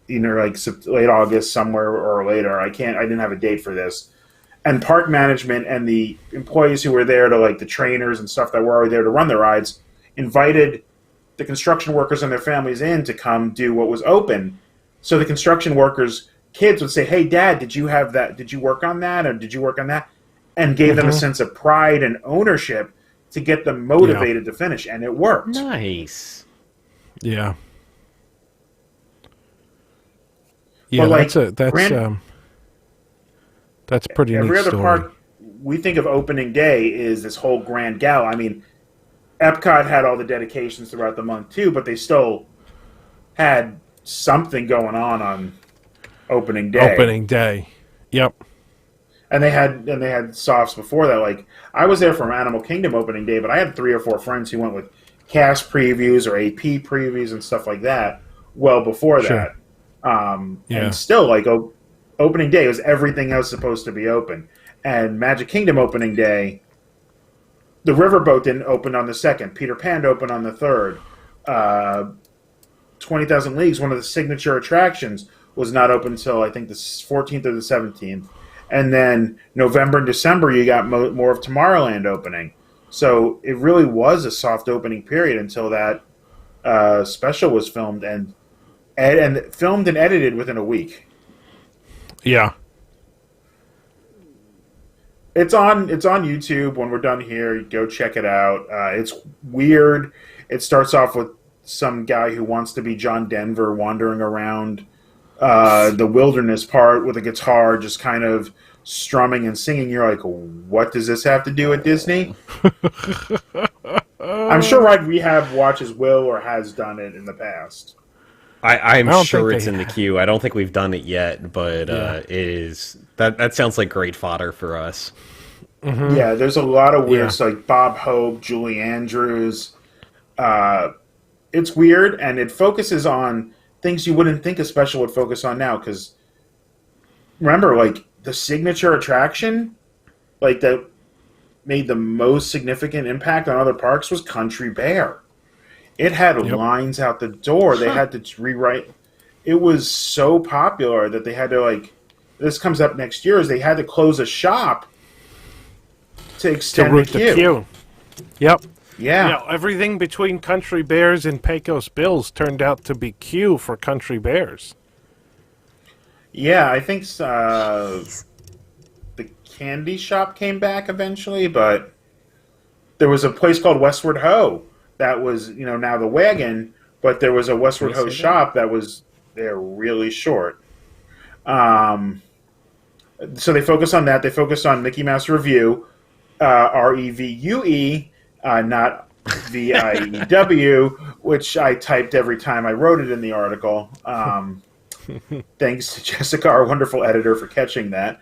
like late August somewhere or later. I didn't have a date for this. And park management and the employees who were there to like the trainers and stuff that were already there to run the rides invited the construction workers and their families in to come do what was open. So the construction workers' kids would say, hey, Dad, did you have that? Did you work on that? Or did you work on that? And gave them a sense of pride and ownership to get them motivated to finish. And it worked. Nice. Yeah. Yeah, like, that's pretty neat Every other story. park we think of opening day is this whole grand gala. I mean, Epcot had all the dedications throughout the month too, but they still had something going on opening day. Opening day. Yep. And they had softs before that. Like I was there for Animal Kingdom opening day, but I had 3 or 4 friends who went with cast previews or AP previews and stuff like that well before that. And still, like opening day was everything that was supposed to be open. And Magic Kingdom opening day, the Riverboat didn't open on the 2nd. Peter Pan opened on the 3rd. 20,000 Leagues, one of the signature attractions, was not open until I think the 14th or the 17th. And then November and December, you got more of Tomorrowland opening. So it really was a soft opening period until that special was filmed and filmed and edited within a week. Yeah. It's on YouTube. When we're done here, go check it out. It's weird. It starts off with some guy who wants to be John Denver wandering around the wilderness part with a guitar, just kind of strumming and singing. You're like, what does this have to do with Disney? I'm sure Ride Rehab watches will or has done it in the past. I'm sure it's in the queue. I don't think we've done it yet, but it is that sounds like great fodder for us. Mm-hmm. Yeah, there's a lot of weird stuff, like Bob Hope, Julie Andrews. It's weird, and it focuses on things you wouldn't think a special would focus on now. Because remember, like the signature attraction, like that made the most significant impact on other parks was Country Bear. It had lines out the door. They had to rewrite. It was so popular that they had to, like, this comes up next year, is they had to close a shop to extend the queue. Yep. Yeah. Everything between Country Bears and Pecos Bills turned out to be queue for Country Bears. Yeah, I think the candy shop came back eventually, but there was a place called Westward Ho that was, now the Wagon, but there was a Westward Ho shop that was there really short. So they focus on that. They focus on Mickey Mouse Revue, Revue, not VIEW, which I typed every time I wrote it in the article. Thanks to Jessica, our wonderful editor, for catching that.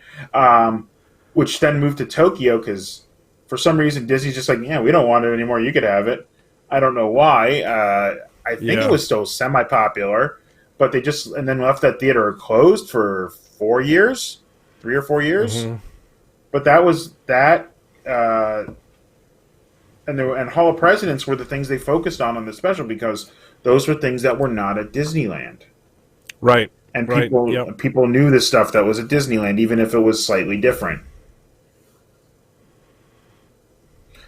Which then moved to Tokyo because for some reason Disney's just like, yeah, we don't want it anymore. You could have it. I don't know why. I think it was still semi-popular, but they just and then left that theater closed for 4 years, 3 or 4 years. Mm-hmm. But that was that. And Hall of Presidents were the things they focused on the special because those were things that were not at Disneyland. Right. And people knew this stuff that was at Disneyland, even if it was slightly different.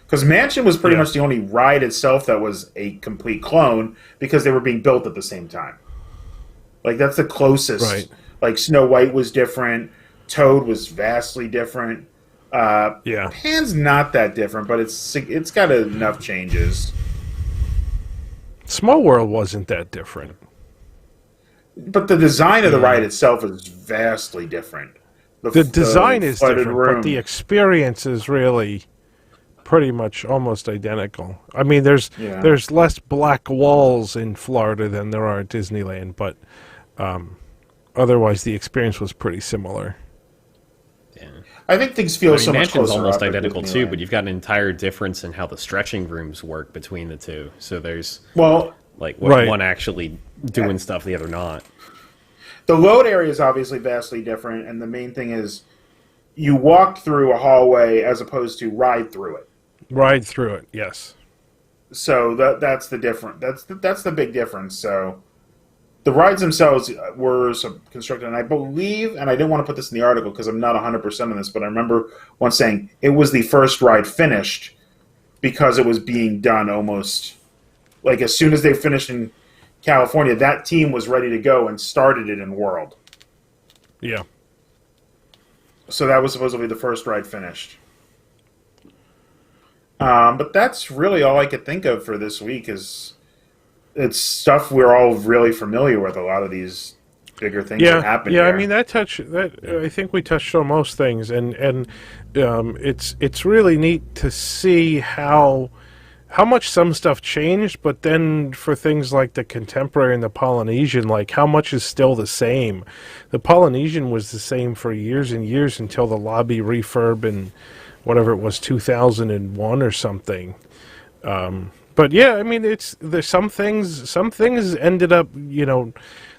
Because Mansion was pretty much the only ride itself that was a complete clone because they were being built at the same time. Like, that's the closest. Right. Like, Snow White was different. Toad was vastly different. Pan's not that different, but it's got enough changes. Small World wasn't that different. But the design of the ride itself is vastly different. The design is different, but the experience is really pretty much almost identical. I mean, there's less black walls in Florida than there are at Disneyland, but otherwise the experience was pretty similar. Yeah. I think things feel so much closer. Almost identical too, but you've got an entire difference in how the stretching rooms work between the two. So there's one actually doing stuff, the other not. The load area is obviously vastly different, and the main thing is you walk through a hallway as opposed to ride through it. Ride through it, yes. So that's the difference. That's the big difference. So the rides themselves were constructed, and I believe, and I didn't want to put this in the article because I'm not 100% on this, but I remember once saying it was the first ride finished because it was being done almost like as soon as they finished in California, that team was ready to go and started it in World. Yeah. So that was supposed to be the first ride finished. But that's really all I could think of for this week is it's stuff we're all really familiar with. A lot of these bigger things that happen. Yeah, here. I mean I think we touched on most things, and it's really neat to see how much some stuff changed, but then for things like the Contemporary and the Polynesian, like how much is still the same. The Polynesian was the same for years and years until the lobby refurb in whatever it was, 2001 or something. But yeah, I mean, there's some things ended up, they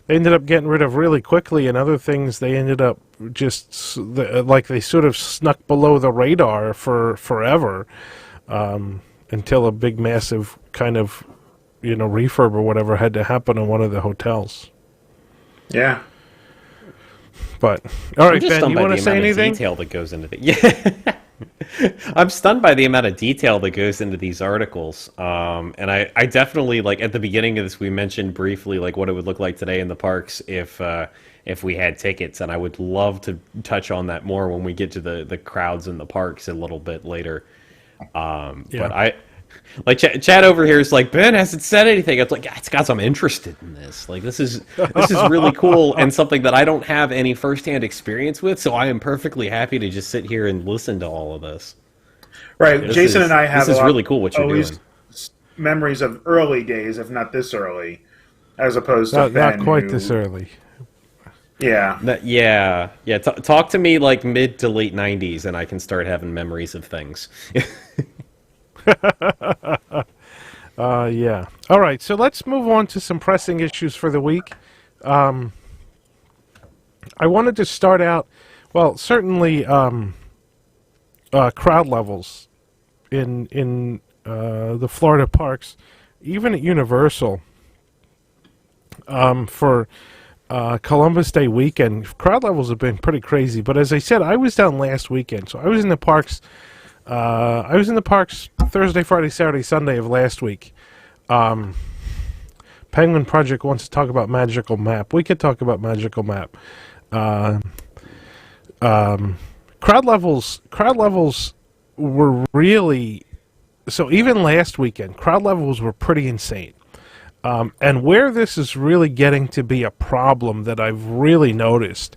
ended up getting rid of really quickly, and other things they ended up just like they sort of snuck below the radar for forever. Until a big, massive kind of, refurb or whatever had to happen in one of the hotels. Yeah. But all right, Ben, you want to say anything? Detail that goes into I'm stunned by the amount of detail that goes into these articles. And I definitely, like, at the beginning of this, we mentioned briefly, like, what it would look like today in the parks if we had tickets. And I would love to touch on that more when we get to the crowds in the parks a little bit later. But I like Chad over here is like, Ben hasn't said anything. It's like, it's guys, I'm interested in this. Like, this is really cool and something that I don't have any firsthand experience with. So I am perfectly happy to just sit here and listen to all of this. Right, Jason and I have. This is really cool what you're doing. Memories of early days, if not this early, as opposed to Ben, not quite this early. Yeah. Talk to me like mid to late 90s, and I can start having memories of things. Yeah. All right, so let's move on to some pressing issues for the week. I wanted to start out, well, certainly crowd levels in the Florida parks, even at Universal, for Columbus Day weekend. Crowd levels have been pretty crazy, but as I said, I was down last weekend, so I was in the parks. I was in the parks Thursday, Friday, Saturday, Sunday of last week. Penguin Project wants to talk about Magical Map. We could talk about Magical Map. Crowd levels were really, so even last weekend, crowd levels were pretty insane. And where this is really getting to be a problem that I've really noticed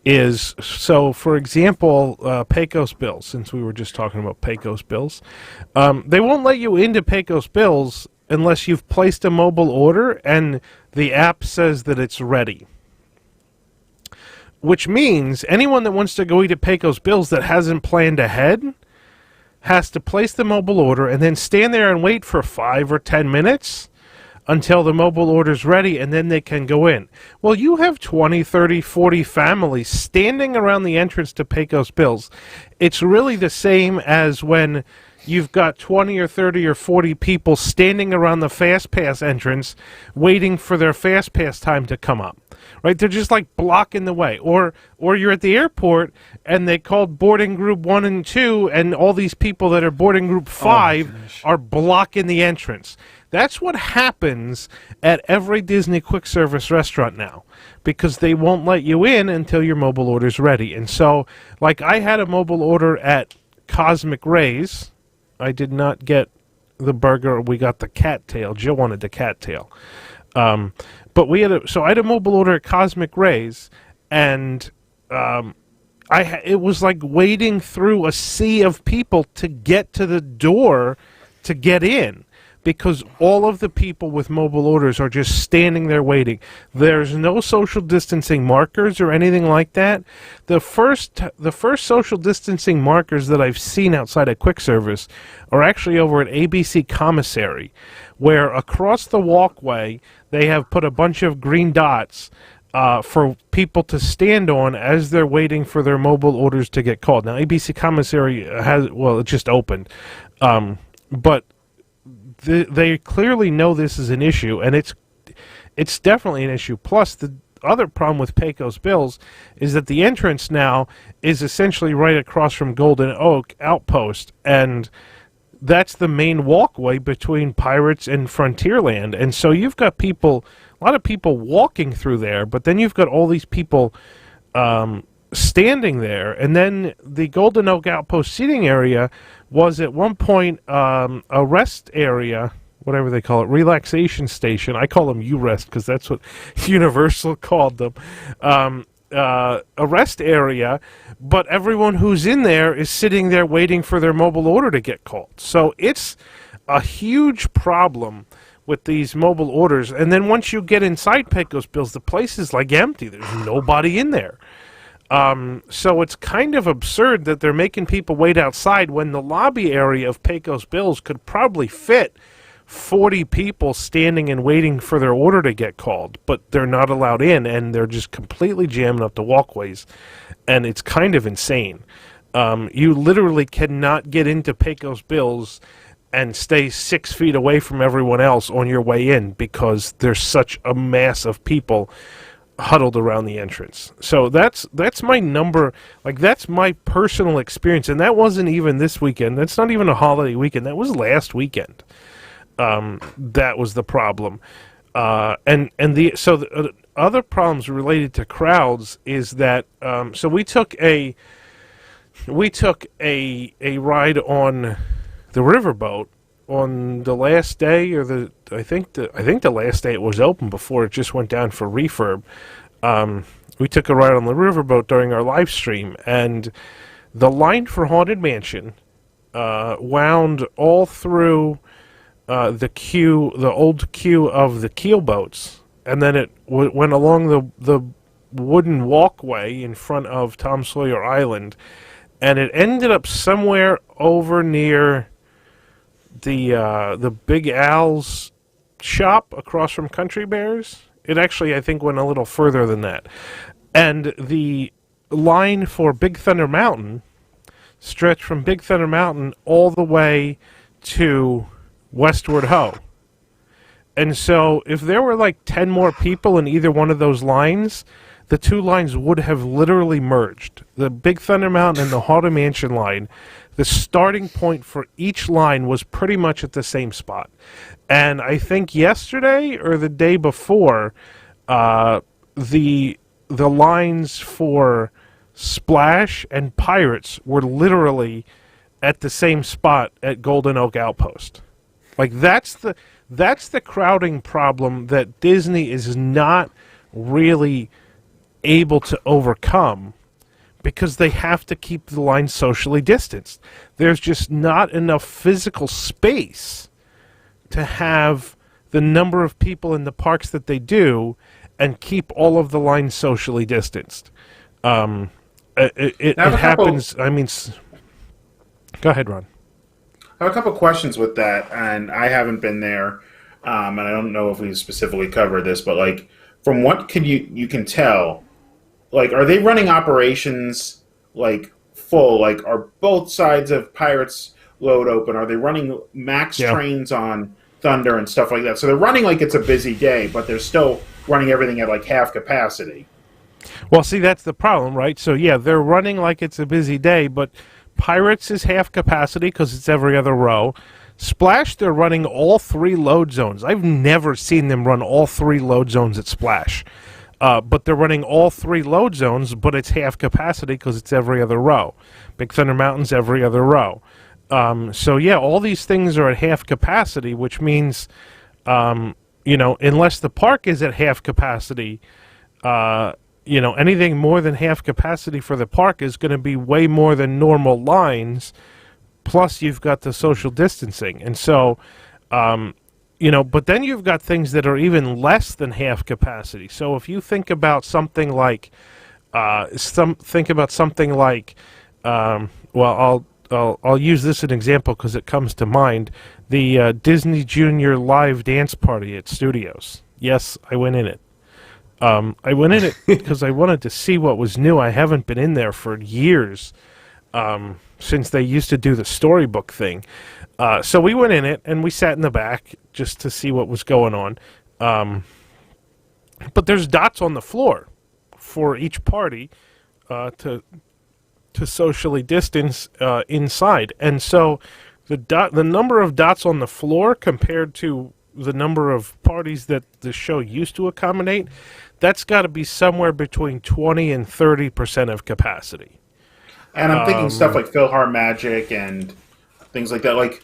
is, so for example, Pecos Bills, since we were just talking about Pecos Bills, they won't let you into Pecos Bills unless you've placed a mobile order and the app says that it's ready. Which means anyone that wants to go eat at Pecos Bills that hasn't planned ahead has to place the mobile order and then stand there and wait for 5 or 10 minutes until the mobile order's ready, and then they can go in. Well, you have 20, 30, 40 families standing around the entrance to Pecos Bills. It's really the same as when you've got 20 or 30 or 40 people standing around the Fast Pass entrance waiting for their Fast Pass time to come up. Right? They're just like blocking the way. Or you're at the airport and they called boarding group 1 and 2 and all these people that are boarding group 5 are blocking the entrance. That's what happens at every Disney quick service restaurant now, because they won't let you in until your mobile order's ready. And so, like, I had a mobile order at Cosmic Rays. I did not get the burger. We got the cattail. Jill wanted the cattail. But we had I had a mobile order at Cosmic Rays, and it was like wading through a sea of people to get to the door to get in, because all of the people with mobile orders are just standing there waiting. There's no social distancing markers or anything like that. The first social distancing markers that I've seen outside of quick service are actually over at ABC Commissary, where across the walkway they have put a bunch of green dots for people to stand on as they're waiting for their mobile orders to get called. Now, ABC Commissary it just opened, but they clearly know this is an issue, and it's definitely an issue. Plus, the other problem with Pecos Bills is that the entrance now is essentially right across from Golden Oak Outpost, and that's the main walkway between Pirates and Frontierland. And so you've got a lot of people walking through there, but then you've got all these people standing there. And then the Golden Oak Outpost seating area was at one point a rest area, whatever they call it, relaxation station. I call them U-Rest because that's what Universal called them. A rest area, but everyone who's in there is sitting there waiting for their mobile order to get called. So it's a huge problem with these mobile orders. And then once you get inside Pecos Bills, the place is like empty. There's nobody in there. So it's kind of absurd that they're making people wait outside when the lobby area of Pecos Bills could probably fit 40 people standing and waiting for their order to get called, but they're not allowed in, and they're just completely jamming up the walkways, and it's kind of insane. You literally cannot get into Pecos Bills and stay 6 feet away from everyone else on your way in because there's such a mass of people huddled around the entrance. So that's my number, like that's my personal experience, and that wasn't even this weekend. That's not even a holiday weekend. That was last weekend. That was the problem. The other problems related to crowds is that so we took a ride on the riverboat on the last day, or I think the last day it was open before it just went down for refurb. We took a ride on the riverboat during our live stream, and the line for Haunted Mansion wound all through the old queue of the keel boats, and then it went along the wooden walkway in front of Tom Sawyer Island, and it ended up somewhere over near the Big Al's shop across from Country Bears. It actually, I think, went a little further than that. And the line for Big Thunder Mountain stretched from Big Thunder Mountain all the way to Westward Ho. And so if there were like 10 more people in either one of those lines, the two lines would have literally merged. The Big Thunder Mountain and the Haunted Mansion line, the starting point for each line was pretty much at the same spot. And I think yesterday or the day before, the lines for Splash and Pirates were literally at the same spot at Golden Oak Outpost. Like that's the crowding problem that Disney is not really able to overcome because they have to keep the line socially distanced. There's just not enough physical space to have the number of people in the parks that they do and keep all of the lines socially distanced. It happens. I mean, go ahead, Ron. I have a couple questions with that, and I haven't been there, and I don't know if we specifically covered this, but like, from what you can tell, like, are they running operations like full? Like, are both sides of Pirates Load open? Are they running max trains on Thunder and stuff like that? So they're running like it's a busy day, but they're still running everything at like half capacity. Well, see, that's the problem, right? So yeah, they're running like it's a busy day, but Pirates is half capacity because it's every other row. Splash, they're running all 3 load zones. I've never seen them run all 3 load zones at Splash. But they're running all 3 load zones, but it's half capacity because it's every other row. Big Thunder Mountain's every other row. So yeah, all these things are at half capacity, which means, unless the park is at half capacity, anything more than half capacity for the park is going to be way more than normal lines. Plus, you've got the social distancing, and so, but then you've got things that are even less than half capacity. So if you think about something like, I'll use this as an example because it comes to mind. The Disney Junior Live Dance Party at Studios. Yes, I went in it. I went in it because I wanted to see what was new. I haven't been in there for years, since they used to do the storybook thing. So we went in it, and we sat in the back just to see what was going on. But there's dots on the floor for each party to socially distance inside. And so the number of dots on the floor compared to the number of parties that the show used to accommodate, that's got to be somewhere between 20 and 30% of capacity. And I'm thinking stuff like PhilharMagic and things like that. Like,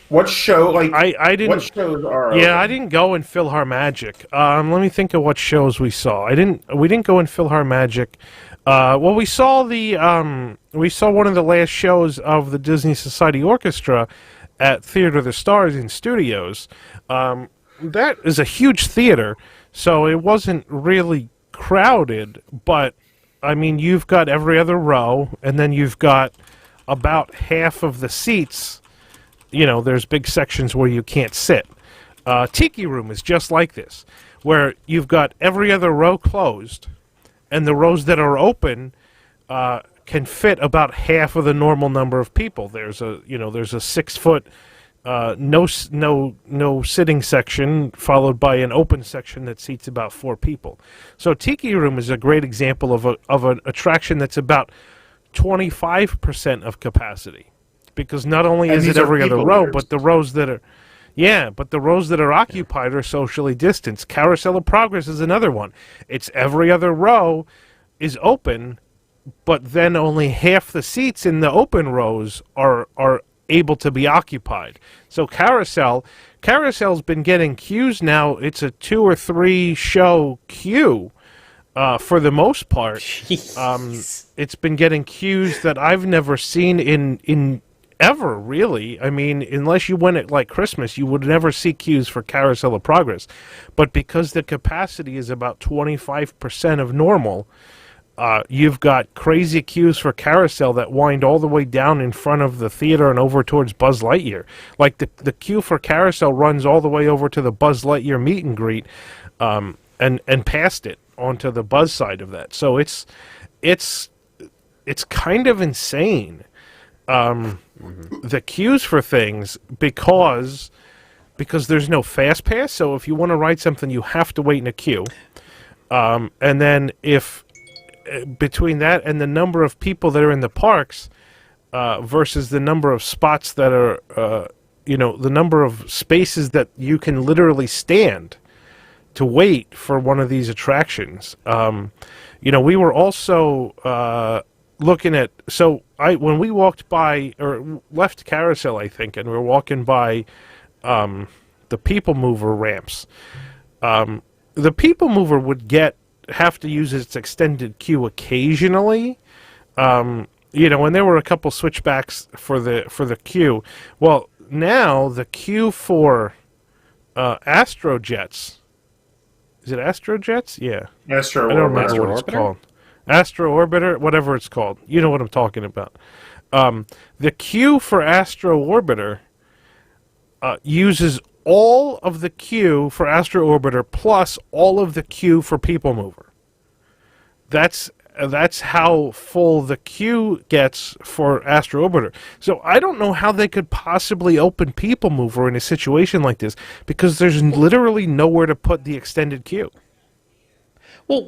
what show? Like, I didn't. What shows are? Yeah, I didn't go in PhilharMagic. Let me think of what shows we saw. We didn't go in PhilharMagic. Well, we saw one of the last shows of the Disney Society Orchestra at Theater of the Stars in Studios. That is a huge theater, so it wasn't really crowded, but I mean, you've got every other row, and then you've got about half of the seats. There's big sections where you can't sit. Tiki Room is just like this, where you've got every other row closed, and the rows that are open can fit about half of the normal number of people. There's a 6-foot no sitting section followed by an open section that seats about 4 people. So Tiki Room is a great example of an attraction that's about 25% of capacity, because not only is it every other row, but the rows that are occupied are socially distanced. Carousel of Progress is another one. It's every other row is open, but then only half the seats in the open rows are able to be occupied. So Carousel's been getting queues now. It's a 2 or 3 show queue for the most part. It's been getting queues that I've never seen in ever, really. I mean, unless you went at like Christmas, you would never see queues for Carousel of Progress. But because the capacity is about 25% of normal, you've got crazy queues for Carousel that wind all the way down in front of the theater and over towards Buzz Lightyear. Like the queue for Carousel runs all the way over to the Buzz Lightyear meet and greet, and past it onto the Buzz side of that. So it's kind of insane. The queues for things because there's no fast pass. So if you want to ride something, you have to wait in a queue. And then if between that and the number of people that are in the parks versus the number of spots that are, the number of spaces that you can literally stand to wait for one of these attractions. We were also looking at, when we walked by or left Carousel, I think, and we were walking by the PeopleMover ramps, the PeopleMover would get have to use its extended queue occasionally. And there were a couple switchbacks for the queue. Well, now the queue for Astrojets. Is it Astrojets? Yeah. Astro I don't Orbiter. remember what it's called. Astro Orbiter, whatever it's called. You know what I'm talking about. The queue for Astro Orbiter uses all of the queue for Astro Orbiter plus all of the queue for PeopleMover. That's how full the queue gets for Astro Orbiter. So I don't know how they could possibly open PeopleMover in a situation like this, because there's literally nowhere to put the extended queue. Well,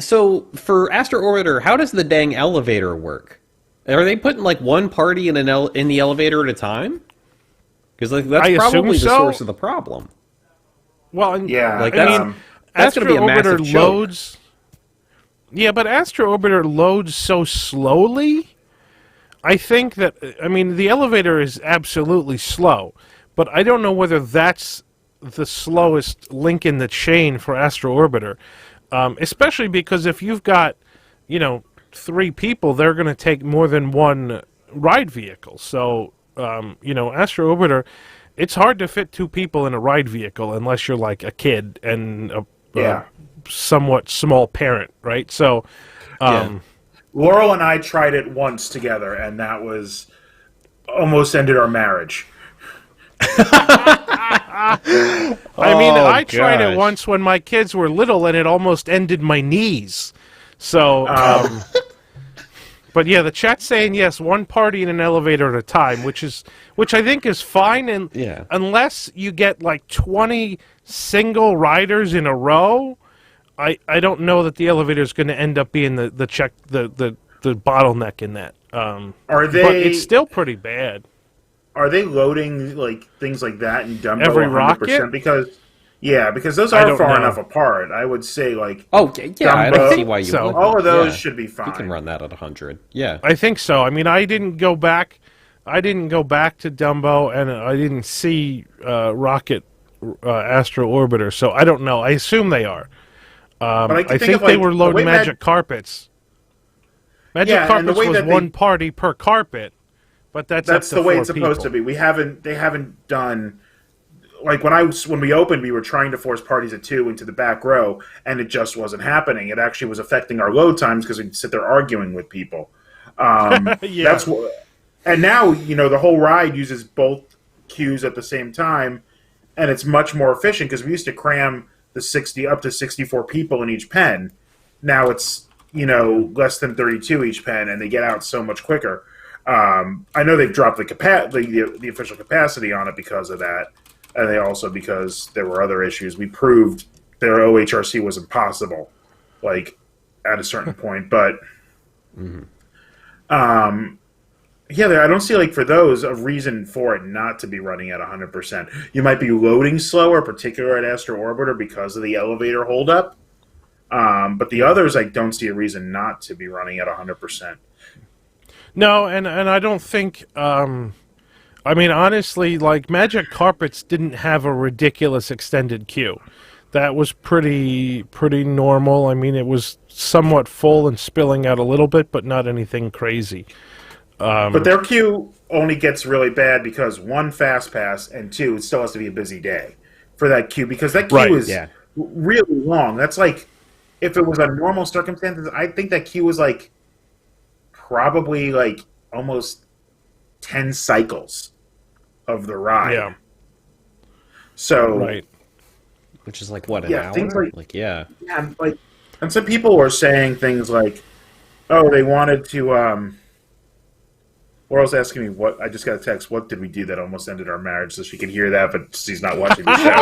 so for Astro Orbiter, how does the dang elevator work? Are they putting like one party in the elevator at a time? Because that's probably the source of the problem. Well, Yeah. Like that's going to be a massive choke. loads. Yeah, but Astro Orbiter loads so slowly. I think that the elevator is absolutely slow, but I don't know whether that's the slowest link in the chain for Astro Orbiter. Especially because if you've got, 3 people, they're going to take more than one ride vehicle. So, Astro Orbiter, it's hard to fit 2 people in a ride vehicle unless you're like a kid and a somewhat small parent, right? So, Laurel and I tried it once together, and that was almost ended our marriage. I tried it once when my kids were little, and it almost ended my knees. So, but yeah, the chat's saying yes, one party in an elevator at a time, which I think is fine, and unless you get like 20 single riders in a row, I don't know that the elevator is going to end up being the bottleneck in that. But it's still pretty bad. Are they loading like things like that in Dumbo Every 100%? rocket? Because those are far enough apart. I would say like Dumbo, I don't see why you wouldn't. All of those should be fine. You can run that at 100. Yeah, I think so. I didn't go back to Dumbo, and I didn't see Rocket Astro Orbiter, so I don't know. I assume they are. But I think they were loading magic carpets. Magic carpets was one party per carpet. But that's the way it's supposed to be. They haven't done like when we opened, we were trying to force parties of 2 into the back row, and it just wasn't happening. It actually was affecting our load times because we'd sit there arguing with people. That's what. And now the whole ride uses both queues at the same time, and it's much more efficient because we used to cram the 60 up to 64 people in each pen. Now it's less than 32 each pen, and they get out so much quicker. I know they've dropped the official capacity on it because of that, and they also because there were other issues. We proved their OHRC was impossible, like at a certain point. But I don't see like for those a reason for it not to be running at 100%. You might be loading slower, particularly at Astro Orbiter because of the elevator holdup. But the others, I don't see a reason not to be running at 100%. No, and I don't think. Honestly, like Magic Carpets didn't have a ridiculous extended queue. That was pretty normal. It was somewhat full and spilling out a little bit, but not anything crazy. But their queue only gets really bad because 1, fast pass, and 2, it still has to be a busy day for that queue because that queue is really long. That's like if it was a normal circumstances, I think that queue was like. Probably like almost 10 cycles of the ride. Yeah. So, which is like what an hour? Yeah, and some people were saying things like, "Oh, they wanted to." Laurel's asking me what I just got a text. What did we do that almost ended our marriage? So she could hear that, but she's not watching the show.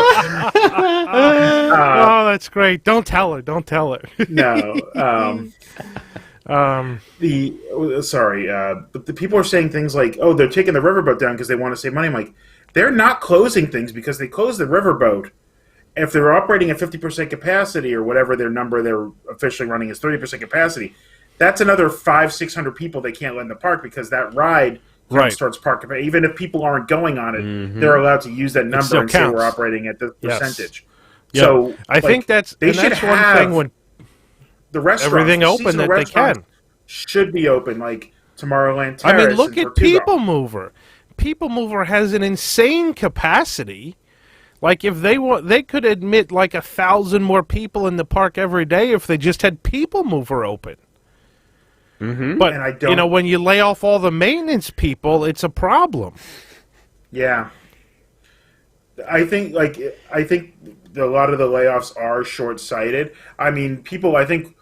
Oh, that's great! Don't tell her. Don't tell her. No. But the people are saying things like, "Oh, they're taking the riverboat down because they want to save money." I'm like, they're not closing things because they closed the riverboat. If they're operating at 50% capacity or whatever their number they're officially running is 30% capacity, that's another 500-600 people they can't let in the park because that ride starts park. Even if people aren't going on it, they're allowed to use that number and say we're operating at this percentage. Yep. So I think that's one thing when. the restaurants, everything the open seasonal that they restaurants can. should be open, like Tomorrowland Terrace. I mean, look and at Tortuga. PeopleMover. PeopleMover has an insane capacity. Like if they could admit like 1,000 more people in the park every day if they just had PeopleMover open. Mm-hmm. But And I don't- when you lay off all the maintenance people, it's a problem. Yeah, I think a lot of the layoffs are short-sighted. I mean, people. I think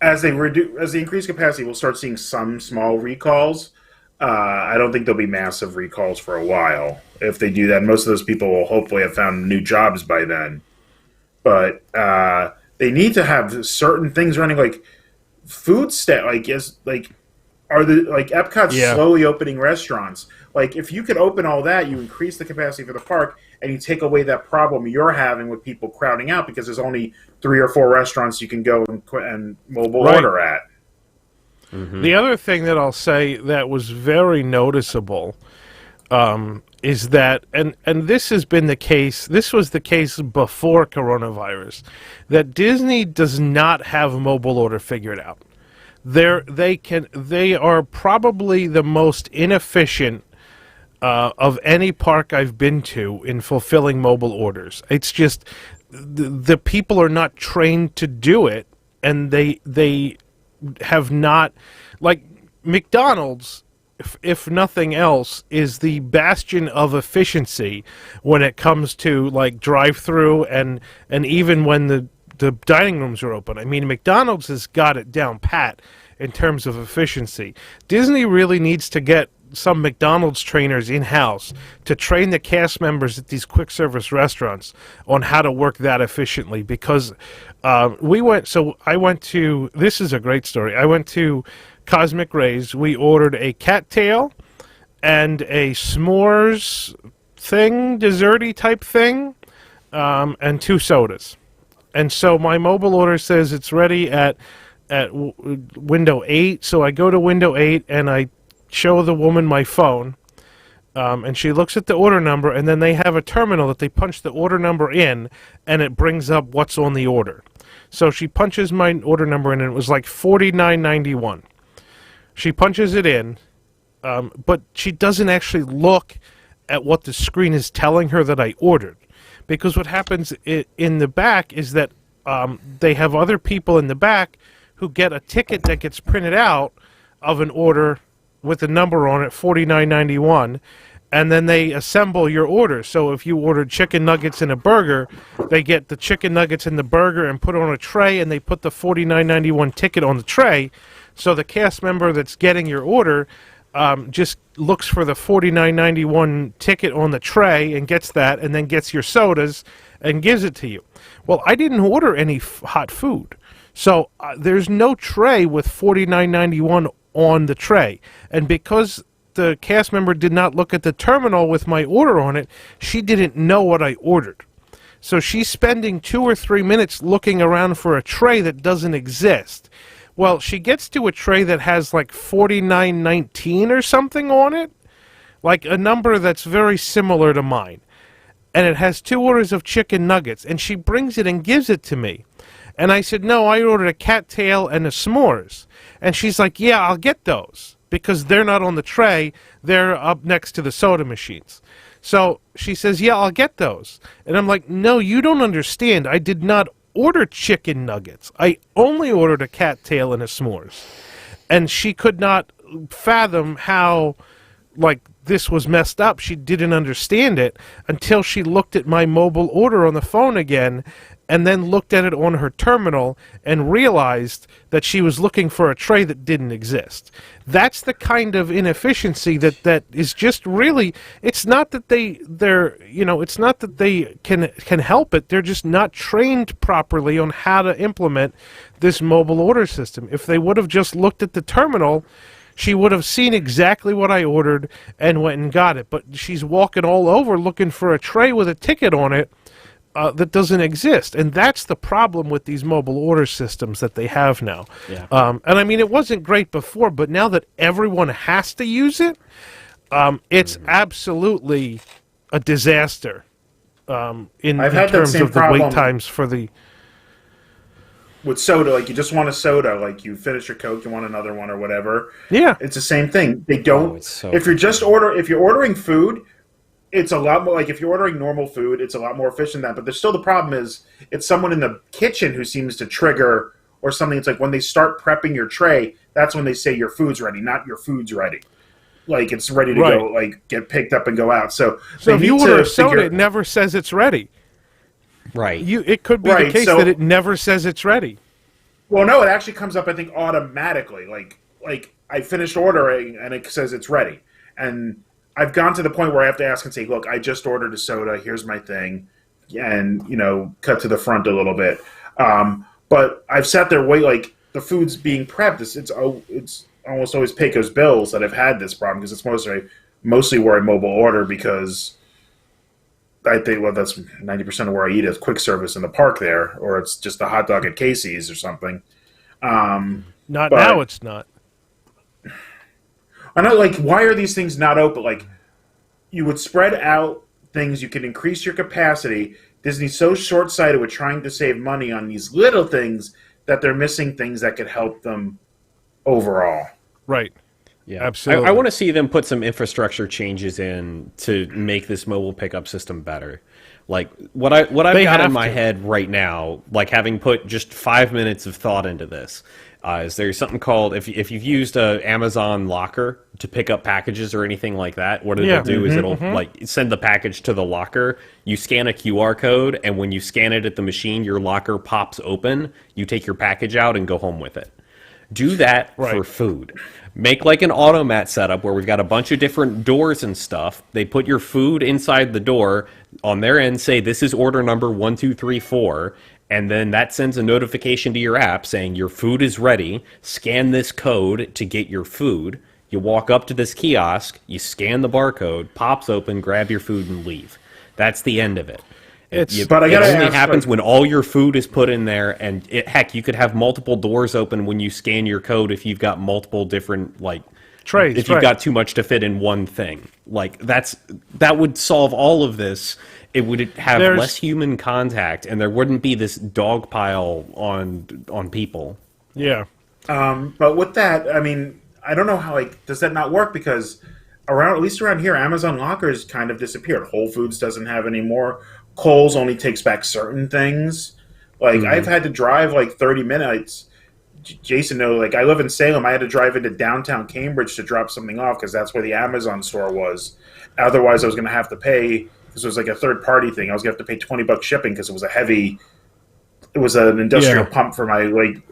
as they increase capacity, we'll start seeing some small recalls. I don't think there'll be massive recalls for a while. If they do that, most of those people will hopefully have found new jobs by then. But they need to have certain things running, like food Epcot's Yeah. slowly opening restaurants. Like if you could open all that, you increase the capacity for the park, and you take away that problem you're having with people crowding out because there's only 3 or 4 restaurants you can go and mobile Right. order at. Mm-hmm. The other thing that I'll say that was very noticeable is that, and this has been the case, this was the case before coronavirus, that Disney does not have mobile order figured out. They are probably the most inefficient of any park I've been to in fulfilling mobile orders. It's just the people are not trained to do it, and they have not, like McDonald's, if nothing else, is the bastion of efficiency when it comes to like drive-through and even when the dining rooms are open. I mean, McDonald's has got it down pat in terms of efficiency. Disney really needs to get some McDonald's trainers in-house to train the cast members at these quick service restaurants on how to work that efficiently, because I went to, this is a great story, I went to Cosmic Rays. We ordered a cattail and a s'mores thing, desserty type thing, and 2 sodas. And so my mobile order says it's ready at window 8, so I go to window 8 and I show the woman my phone, and she looks at the order number, and then they have a terminal that they punch the order number in, and it brings up what's on the order. So she punches my order number in, and it was like $49.91. She punches it in, but she doesn't actually look at what the screen is telling her that I ordered. Because what happens in the back is that they have other people in the back who get a ticket that gets printed out of an order with a number on it, $49.91, and then they assemble your order. So if you ordered chicken nuggets and a burger, they get the chicken nuggets and the burger and put it on a tray, and they put the $49.91 ticket on the tray. So the cast member that's getting your order just looks for the $49.91 ticket on the tray and gets that, and then gets your sodas and gives it to you. Well, I didn't order any hot food, so there's no tray with $49.91 on the tray. And because the cast member did not look at the terminal with my order on it, she didn't know what I ordered. So she's spending 2 or 3 minutes looking around for a tray that doesn't exist. Well, she gets to a tray that has like $49.19 or something on it, like a number that's very similar to mine. And it has 2 orders of chicken nuggets, and she brings it and gives it to me. And I said, no, I ordered a cattail and a s'mores. And she's like, yeah, I'll get those, because they're not on the tray. They're up next to the soda machines. So she says, yeah, I'll get those. And I'm like, no, you don't understand. I did not order chicken nuggets. I only ordered a cattail and a s'mores. And she could not fathom how, like, this was messed up. She didn't understand it until she looked at my mobile order on the phone again, and then looked at it on her terminal and realized that she was looking for a tray that didn't exist. That's the kind of inefficiency that is just really, it's not that it's not that they can help it. They're just not trained properly on how to implement this mobile order system. If they would have just looked at the terminal, she would have seen exactly what I ordered and went and got it. But she's walking all over looking for a tray with a ticket on it that doesn't exist. And that's the problem with these mobile order systems that they have now. Yeah. And I mean, it wasn't great before, but now that everyone has to use it, it's absolutely a disaster in I've had that terms same of the problem. wait times for the... with soda, like you just want a soda, like you finish your Coke, you want another one or whatever. Yeah. It's the same thing. They don't. it's so if you're ordering food, it's a lot more like if you're ordering normal food, it's a lot more efficient than that. But there's still the problem is it's someone in the kitchen who seems to trigger or something. It's like when they start prepping your tray, that's when they say your food's ready, not your food's ready. Like it's ready to go, like get picked up and go out. So if you order a soda, it never says it's ready. Right. It could be the case that it never says it's ready. Well, no, it actually comes up, I think, automatically. Like I finished ordering and it says it's ready. And I've gone to the point where I have to ask and say, look, I just ordered a soda. Here's my thing. And, cut to the front a little bit. But I've sat there like the food's being prepped. It's almost always Pecos Bills that have had this problem because it's mostly where I mobile order because I think, well, that's 90% of where I eat is quick service in the park there, or it's just a hot dog at Casey's or something. Now it's not. I know, like, why are these things not open? Like, you would spread out things, you could increase your capacity. Disney's so short-sighted with trying to save money on these little things that they're missing things that could help them overall. Right. Yeah, absolutely. I want to see them put some infrastructure changes in to make this mobile pickup system better. Like what I've got in my head right now, like having put just 5 minutes of thought into this, is there's something called if you've used a Amazon locker to pick up packages or anything like that, what it'll do is it'll like send the package to the locker. You scan a QR code, and when you scan it at the machine, your locker pops open. You take your package out and go home with it. Do that for food. Make like an automat setup where we've got a bunch of different doors and stuff. They put your food inside the door. On their end, say this is order number 1234, and then that sends a notification to your app saying your food is ready. Scan this code to get your food. You walk up to this kiosk, you scan the barcode, pops open, grab your food, and leave. That's the end of it. But it only happens when all your food is put in there, and heck, you could have multiple doors open when you scan your code if you've got multiple different trays. If you've got too much to fit in one thing, that would solve all of this. It would have less human contact, and there wouldn't be this dog pile on people. Yeah. But with that, I mean, I don't know how does that not work because at least around here, Amazon lockers kind of disappeared. Whole Foods doesn't have any more. Kohl's only takes back certain things. I've had to drive 30 minutes. Jason knows, I live in Salem. I had to drive into downtown Cambridge to drop something off because that's where the Amazon store was. Otherwise, I was going to have to pay, because it was a third-party thing. I was going to have to pay $20 shipping because it was it was an industrial pump for my,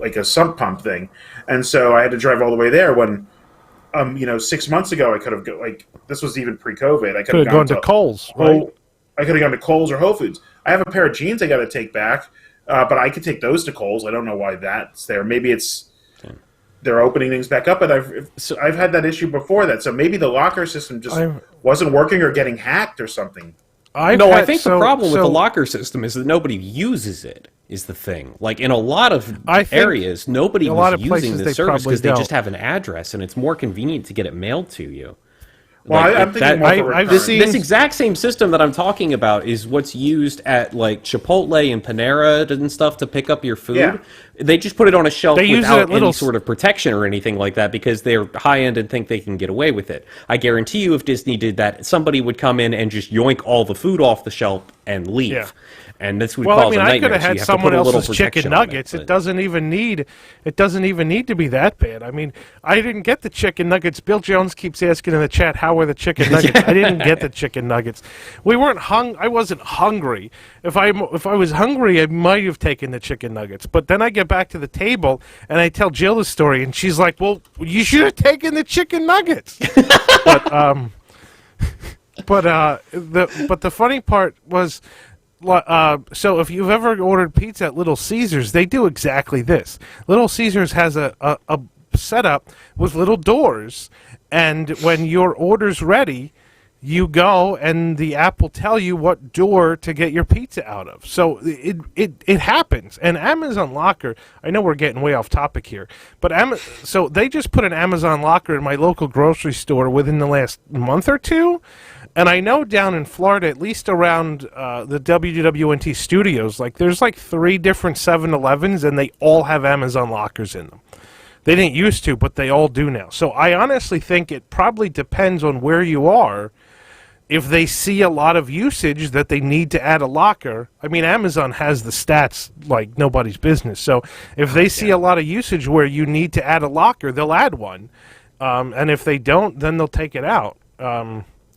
a sump pump thing. And so I had to drive all the way there when, 6 months ago, I could have, this was even pre-COVID. I could have gone to Kohl's, right? I could have gone to Kohl's or Whole Foods. I have a pair of jeans I got to take back, but I could take those to Kohl's. I don't know why that's there. Maybe they're opening things back up, but I've had that issue before that. So maybe the locker system just wasn't working or getting hacked or something. I think the problem with the locker system is that nobody uses it. Is the thing in a lot of areas nobody was using this service because they just have an address and it's more convenient to get it mailed to you. Well, I'm thinking this exact same system that I'm talking about is what's used at Chipotle and Panera and stuff to pick up your food. Yeah. They just put it on a shelf without any sort of protection or anything like that because they're high-end and think they can get away with it. I guarantee you if Disney did that, somebody would come in and just yoink all the food off the shelf and leave. Yeah. And this would cause a nightmare. I could have had someone else's chicken nuggets. It doesn't even need to be that bad. I mean, I didn't get the chicken nuggets. Bill Jones keeps asking in the chat, how were the chicken nuggets? I didn't get the chicken nuggets. We weren't I wasn't hungry. If I was hungry, I might have taken the chicken nuggets. But then I get back to the table and I tell Jill the story, and she's like, "Well, you should have taken the chicken nuggets." but the funny part was. So if you've ever ordered pizza at Little Caesars, they do exactly this. Little Caesars has a setup with little doors, and when your order's ready, you go and the app will tell you what door to get your pizza out of. So it happens. And Amazon Locker, I know we're getting way off topic here, but so they just put an Amazon Locker in my local grocery store within the last month or two. And I know down in Florida, at least around the WWNT studios, like there's like 3 different 7-Elevens, and they all have Amazon Lockers in them. They didn't used to, but they all do now. So I honestly think it probably depends on where you are. If they see a lot of usage that they need to add a locker, I mean, Amazon has the stats like nobody's business. So if they see a lot of usage where you need to add a locker, they'll add one. And if they don't, then they'll take it out.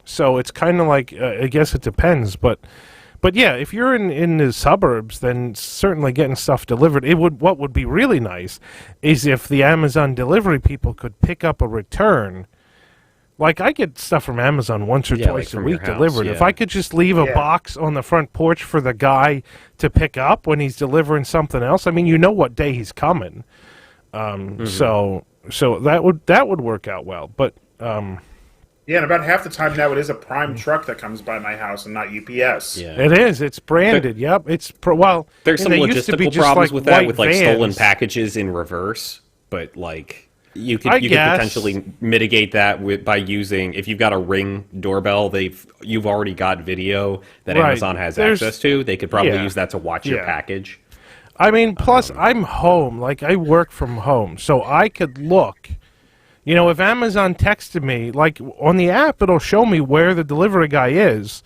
So it's kind of like, I guess it depends. But yeah, if you're in the suburbs, then certainly getting stuff delivered. What would be really nice is if the Amazon delivery people could pick up a return. Like, I get stuff from Amazon once or twice a week delivered. If I could just leave a box on the front porch for the guy to pick up when he's delivering something else, I mean, you know what day he's coming. So that would work out well. But yeah, and about half the time now it is a Prime truck that comes by my house and not UPS. Yeah. It is. It's branded. Yep. It's there's some logistical problems with that, with like stolen packages in reverse. But like you could potentially mitigate that by using, if you've got a Ring doorbell, you've already got video that Amazon has access to. They could probably use that to watch your package. I mean, plus I'm home. Like, I work from home, so I could look. You know, if Amazon texted me, like on the app, it'll show me where the delivery guy is,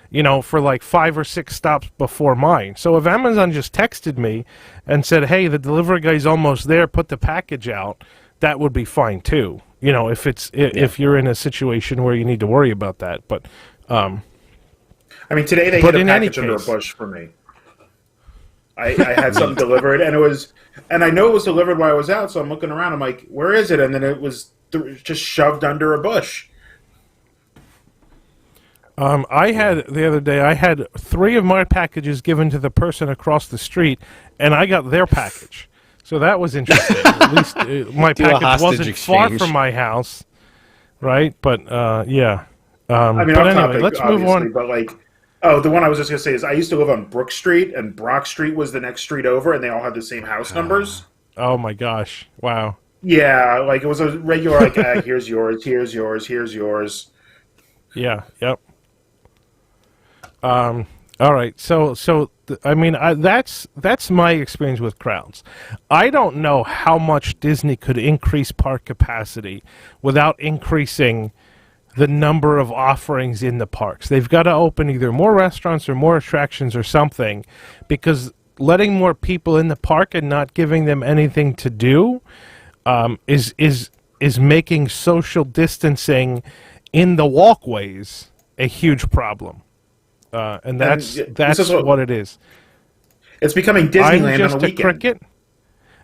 you know, for like 5 or 6 stops before mine. So if Amazon just texted me and said, hey, the delivery guy's almost there, put the package out, that would be fine too. You know, if you're in a situation where you need to worry about that. But I mean, today they hid a package under a bush for me. I had something delivered, and I know it was delivered while I was out, so I'm looking around. I'm like, where is it? And then it was just shoved under a bush. I had, the other day, I had 3 of my packages given to the person across the street, and I got their package. So that was interesting. At least my package wasn't far from my house, right? But, yeah. I mean, but anyway, let's move on. But like, oh, the one I was just going to say is I used to live on Brook Street, and Brock Street was the next street over, and they all had the same house numbers. Oh, my gosh. Wow. Yeah, like it was a regular, like, here's yours, here's yours, here's yours. Yeah, yep. All right, so I mean, that's my experience with crowds. I don't know how much Disney could increase park capacity without increasing the number of offerings in the parks. They've got to open either more restaurants or more attractions or something, because letting more people in the park and not giving them anything to do is making social distancing in the walkways a huge problem. And that's what it is. It's becoming Disneyland I'm just on a weekend. Cricket.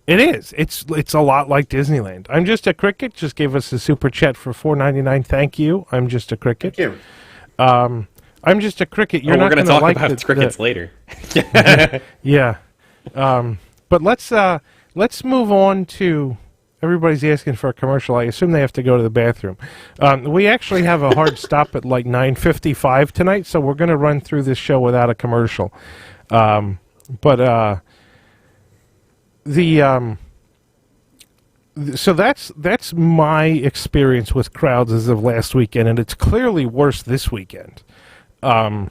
It is. It's a lot like Disneyland. I'm Just a Cricket just gave us a super chat for $4.99. Thank you. I'm Just a Cricket. Thank you. I'm Just a Cricket. We're going to talk about crickets later. Yeah. But let's move on to. Everybody's asking for a commercial. I assume they have to go to the bathroom. We actually have a hard stop at like 9:55 tonight, so we're going to run through this show without a commercial. So that's my experience with crowds as of last weekend, and it's clearly worse this weekend. But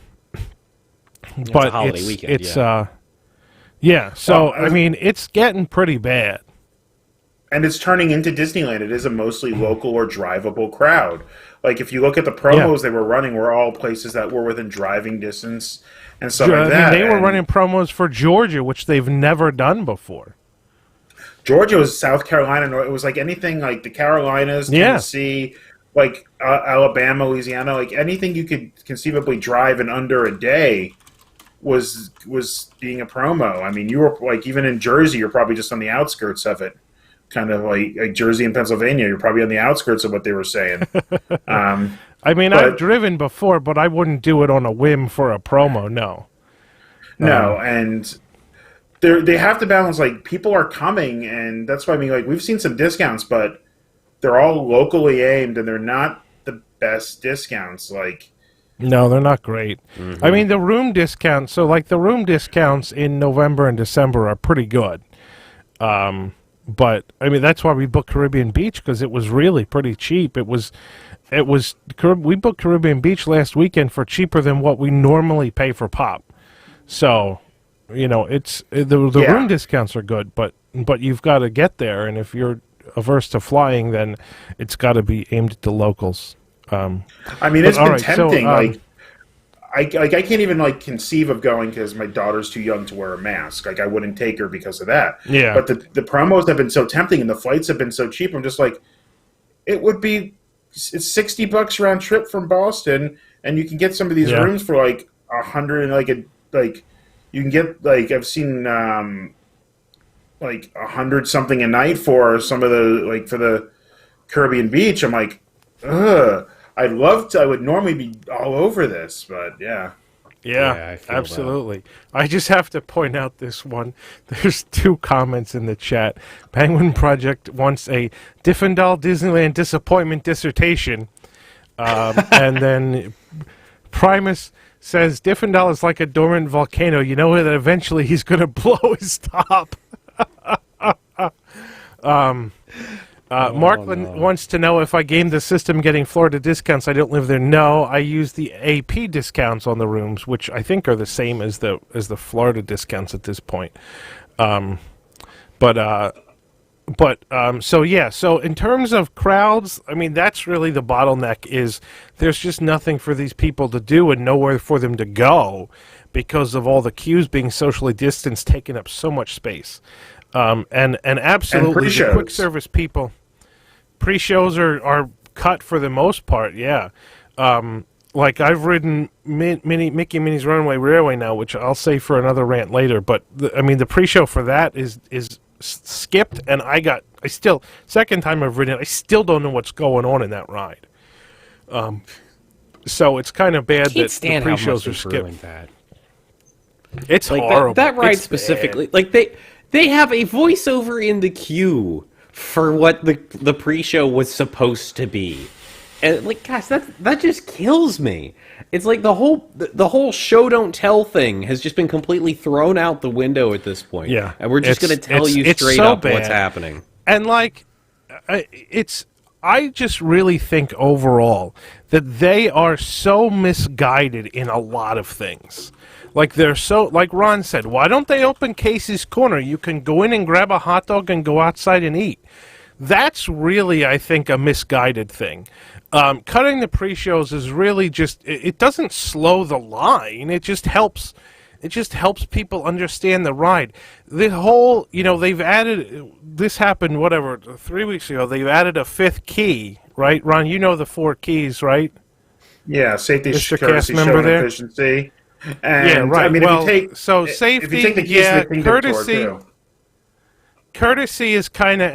it's a holiday weekend. So I mean, it's getting pretty bad. And it's turning into Disneyland. It is a mostly local or drivable crowd. Like, if you look at the promos they were running, were all places that were within driving distance and stuff like that. They were running promos for Georgia, which they've never done before. Georgia was South Carolina. It was like anything like the Carolinas, Tennessee, like Alabama, Louisiana, like anything you could conceivably drive in under a day was being a promo. I mean, you were like, even in Jersey, you're probably just on the outskirts of it. Kind of like Jersey and Pennsylvania, you're probably on the outskirts of what they were saying. I mean, I've driven before, but I wouldn't do it on a whim for a promo, no. No, and they have to balance, like, people are coming, and that's why, I mean, like, we've seen some discounts, but they're all locally aimed, and they're not the best discounts. Like, No, they're not great. I mean, the room discounts. So, like, the room discounts in November and December are pretty good. But I mean, that's why we booked Caribbean Beach, because it was really pretty cheap. We booked Caribbean Beach last weekend for cheaper than what we normally pay for Pop. So, you know, it's the room discounts are good, but you've got to get there, and if you're averse to flying, then it's got to be aimed at the locals. I mean, it's been tempting. So, I can't even like conceive of going because my daughter's too young to wear a mask. Like, I wouldn't take her because of that. Yeah. But the promos have been so tempting, and the flights have been so cheap. I'm just like, it's $60 round trip from Boston, and you can get some of these rooms for like $100, like you can get, like, I've seen like $100 something a night for some of the, like, for the Caribbean Beach. I'm like, ugh. I would normally be all over this, but yeah. Yeah, absolutely. I just have to point out this one. There's 2 comments in the chat. Penguin Project wants a Diffendal Disneyland disappointment dissertation. And then Primus says, Diffendal is like a dormant volcano. You know that eventually he's going to blow his top. Mark wants to know if I game the system getting Florida discounts. I don't live there. No, I use the AP discounts on the rooms, which I think are the same as the Florida discounts at this point. So in terms of crowds, I mean, that's really the bottleneck. Is there's just nothing for these people to do and nowhere for them to go because of all the queues being socially distanced, taking up so much space. And absolutely, and the quick service people. Pre-shows are cut for the most part, yeah. Like, I've ridden Mickey Minnie's Runaway Railway now, which I'll save for another rant later. But, I mean, the pre-show for that is skipped, and second time I've ridden it, I still don't know what's going on in that ride. So it's kind of bad that the pre-shows are skipped. It's like horrible. That ride specifically, bad. Like, they have a voiceover in the queue for what the pre-show was supposed to be, and like, gosh, that just kills me. It's like the whole show don't tell thing has just been completely thrown out the window at this point. Yeah, and we're just going to tell you straight so up what's happening. And like, I just really think overall that they are so misguided in a lot of things. Like, they're so, like Ron said, why don't they open Casey's Corner? You can go in and grab a hot dog and go outside and eat. That's really, I think, a misguided thing. Cutting the pre-shows is really just, it doesn't slow the line. It just helps people understand the ride. The whole, they've added, this happened, 3 weeks ago, they've added a 5th key, right? Ron, you know the 4 keys, right? Yeah, safety, Mr. courtesy, Cast member there? efficiency. And, yeah, right. I mean, safety, if you take the keys to the Kingdom courtesy. Tour, too. Courtesy is kind of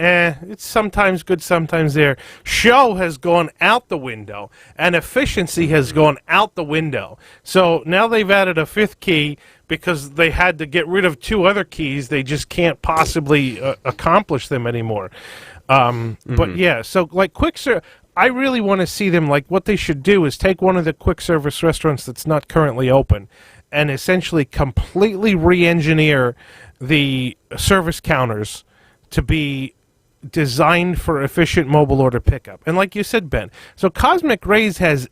it's sometimes good, sometimes there. Show has gone out the window, and efficiency has gone out the window. So now they've added a 5th key because they had to get rid of 2 other keys. They just can't possibly accomplish them anymore. But yeah, so like quick service, I really want to see them, like, what they should do is take one of the quick service restaurants that's not currently open and essentially completely re-engineer the service counters to be designed for efficient mobile order pickup. And like you said, Ben, so Cosmic Rays has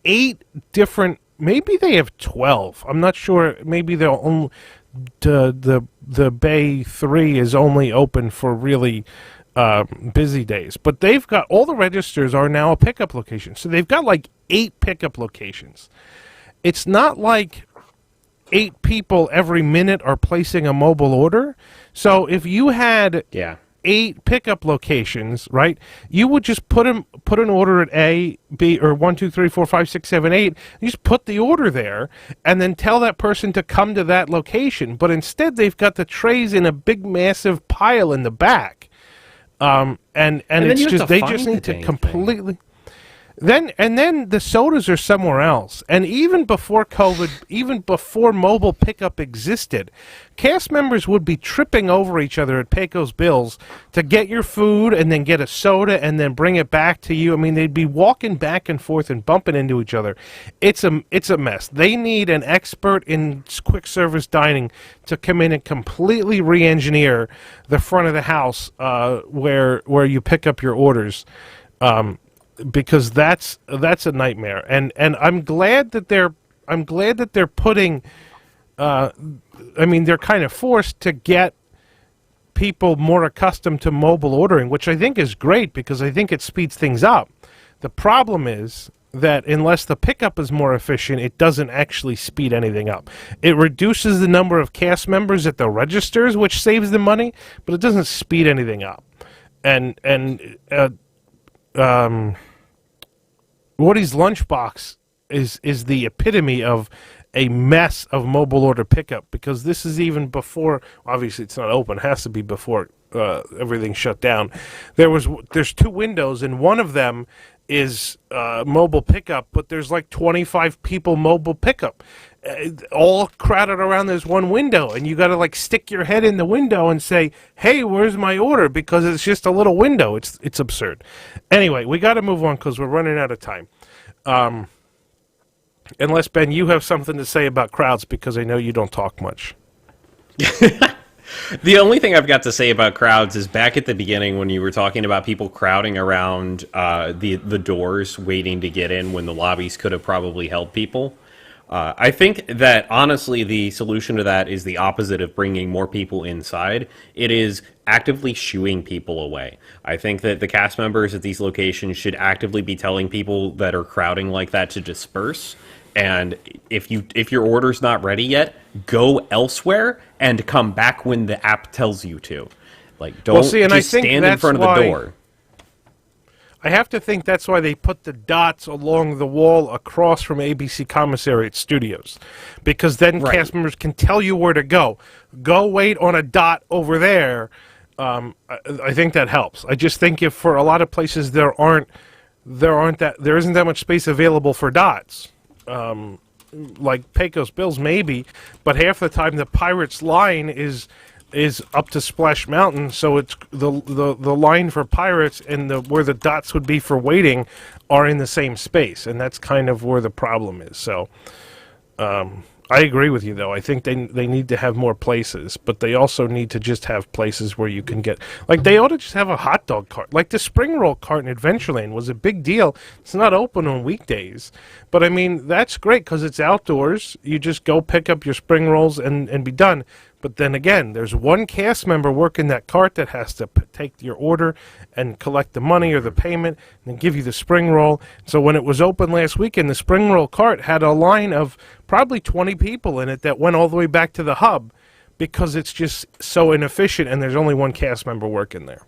8 different, maybe they have 12. I'm not sure. Maybe they'll only, the Bay 3 is only open for really busy days. But they've got, all the registers are now a pickup location. So they've got like 8 pickup locations. It's not like 8 people every minute are placing a mobile order. So if you had 8 pickup locations, right, you would just put an order at A, B, or 1, 2, 3, 4, 5, 6, 7, 8. You just put the order there and then tell that person to come to that location. But instead, they've got the trays in a big, massive pile in the back. And it's just, they just need to completely... then the sodas are somewhere else. And even before COVID, even before mobile pickup existed, cast members would be tripping over each other at Pecos Bill's to get your food and then get a soda and then bring it back to you. I mean, they'd be walking back and forth and bumping into each other. It's a mess. They need an expert in quick service dining to come in and completely re-engineer the front of the house where you pick up your orders. Because that's a nightmare, and I'm glad that they're putting. I mean, they're kind of forced to get people more accustomed to mobile ordering, which I think is great because I think it speeds things up. The problem is that unless the pickup is more efficient, it doesn't actually speed anything up. It reduces the number of cast members at the registers, which saves them money, but it doesn't speed anything up. Woody's Lunchbox is the epitome of a mess of mobile order pickup, because this is even before, obviously it's not open, it has to be before everything shut down. There's 2 windows, and one of them is mobile pickup, but there's like 25 people mobile pickup, all crowded around this one window, and you got to like stick your head in the window and say, "Hey, where's my order?" Because it's just a little window. It's absurd. Anyway, we got to move on because we're running out of time. Unless, Ben, you have something to say about crowds, because I know you don't talk much. The only thing I've got to say about crowds is back at the beginning when you were talking about people crowding around the doors waiting to get in when the lobbies could have probably held people. I think that, honestly, the solution to that is the opposite of bringing more people inside. It is actively shooing people away. I think that the cast members at these locations should actively be telling people that are crowding like that to disperse. And if your order's not ready yet, go elsewhere and come back when the app tells you to. Like, don't just stand in front of the door. I have to think that's why they put the dots along the wall across from ABC Commissariat Studios, because then cast members can tell you where to go. Go wait on a dot over there. I think that helps. I just think if for a lot of places there isn't that much space available for dots. Like Pecos Bill's maybe, but half the time the Pirates line is up to Splash Mountain, so it's the line for Pirates and where the dots would be for waiting are in the same space, and that's kind of where the problem is. So I agree with you, though. I think they need to have more places, but they also need to just have places where you can get, like, they ought to just have a hot dog cart. Like the spring roll cart in Adventureland was a big deal. It's not open on weekdays, but I mean, that's great because it's outdoors. You just go pick up your spring rolls and be done. But then again, there's one cast member working that cart that has to take your order and collect the money or the payment and then give you the spring roll. So when it was open last weekend, the spring roll cart had a line of probably 20 people in it that went all the way back to the hub because it's just so inefficient and there's only one cast member working there.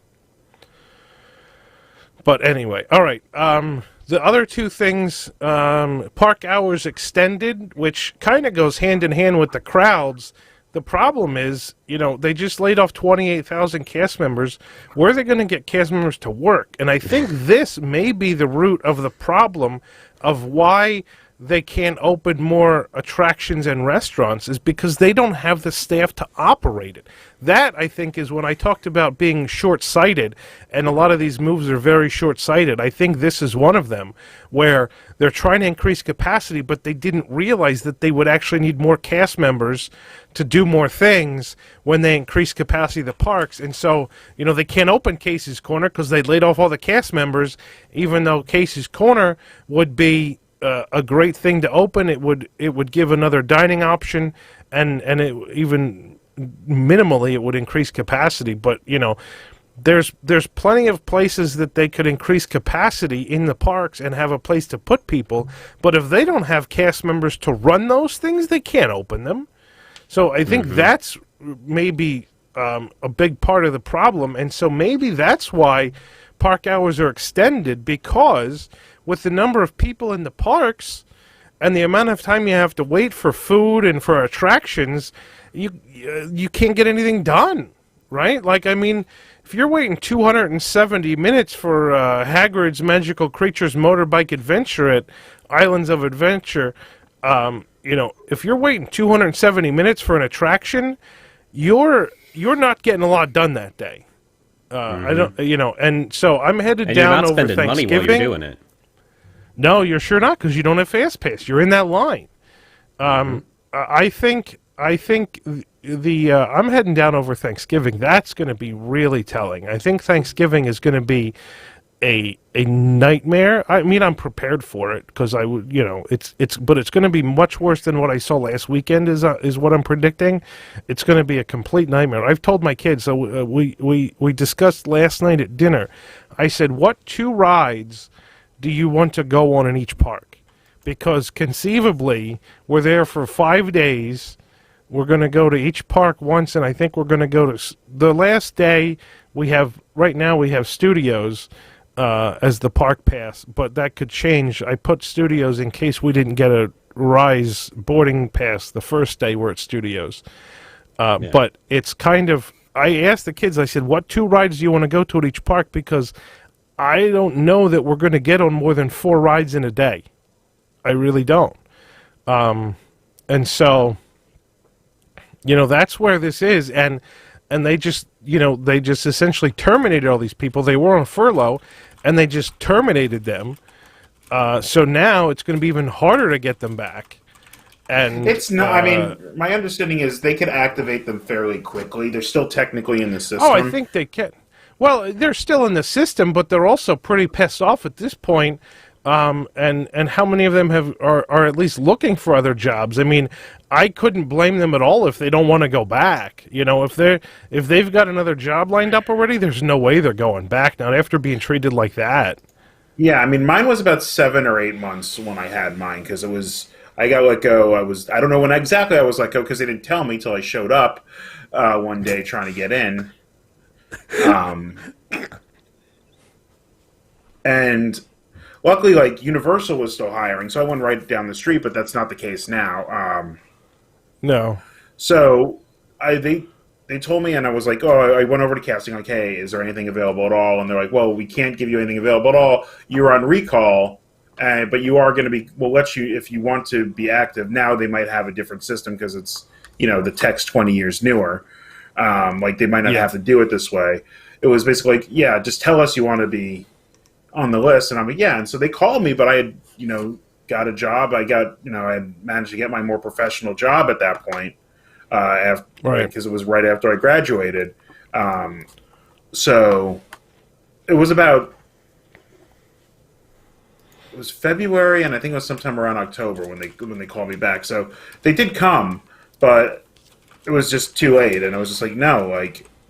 But anyway, all right. The other 2 things, park hours extended, which kind of goes hand in hand with the crowds. The problem is, they just laid off 28,000 cast members. Where are they going to get cast members to work? And I think this may be the root of the problem of why they can't open more attractions and restaurants, is because they don't have the staff to operate it. That, I think, is when I talked about being short-sighted, and a lot of these moves are very short-sighted. I think this is one of them, where they're trying to increase capacity, but they didn't realize that they would actually need more cast members to do more things when they increase capacity of the parks. And so, they can't open Casey's Corner because they laid off all the cast members, even though Casey's Corner would be a great thing to open. It would give another dining option, and it even minimally it would increase capacity. But there's plenty of places that they could increase capacity in the parks and have a place to put people. But if they don't have cast members to run those things, they can't open them. So I think that's maybe a big part of the problem, and so maybe that's why park hours are extended, because with the number of people in the parks and the amount of time you have to wait for food and for attractions, you can't get anything done, right? Like, I mean, if you're waiting 270 minutes for Hagrid's Magical Creatures Motorbike Adventure at Islands of Adventure, if you're waiting 270 minutes for an attraction, you're not getting a lot done that day. I don't, and so I'm headed And down you're not over spending money Thanksgiving. while you're doing it. No, you're sure not, because you don't have Fast Pass. You're in that line. I think I'm heading down over Thanksgiving. That's going to be really telling. I think Thanksgiving is going to be a nightmare. I mean, I'm prepared for it because I would, but it's going to be much worse than what I saw last weekend. Is what I'm predicting. It's going to be a complete nightmare. I've told my kids. So we discussed last night at dinner. I said, what 2 rides do you want to go on in each park? Because conceivably, we're there for 5 days. We're going to go to each park once, and I think we're going to go to the last day. Right now we have Studios as the park pass, but that could change. I put Studios in case we didn't get a Rise boarding pass the first day we're at Studios. But it's kind of, I asked the kids, I said, what 2 rides do you want to go to at each park? Because I don't know that we're going to get on more than 4 rides in a day. I really don't. And so, that's where this is. And they just, they just essentially terminated all these people. They were on furlough, and they just terminated them. So now it's going to be even harder to get them back. And it's not. I mean, my understanding is they could activate them fairly quickly. They're still technically in the system. Oh, I think they can. Well, they're still in the system, but they're also pretty pissed off at this point. And how many of them are at least looking for other jobs? I mean, I couldn't blame them at all if they don't want to go back. If they've got another job lined up already, there's no way they're going back now after being treated like that. Yeah, I mean, mine was about 7 or 8 months when I had mine because I got let go. I don't know when exactly I was let go because they didn't tell me till I showed up one day trying to get in. And luckily, Universal was still hiring, so I went right down the street, but that's not the case now. No. So they told me, and I was like, I went over to casting, like, hey, is there anything available at all? And they're like, well, we can't give you anything available at all. You're on recall, but you are going to be, we'll let you, if you want to be active. Now they might have a different system because it's, the tech's 20 years newer. They might not have to do it this way. It was basically like, just tell us you want to be on the list. And I'm like, and so they called me, but I had, got a job. I had managed to get my more professional job at that point, because it was right after I graduated. So it was February, and I think it was sometime around October when they called me back. So they did come, but it was just too late, and I was just like, no,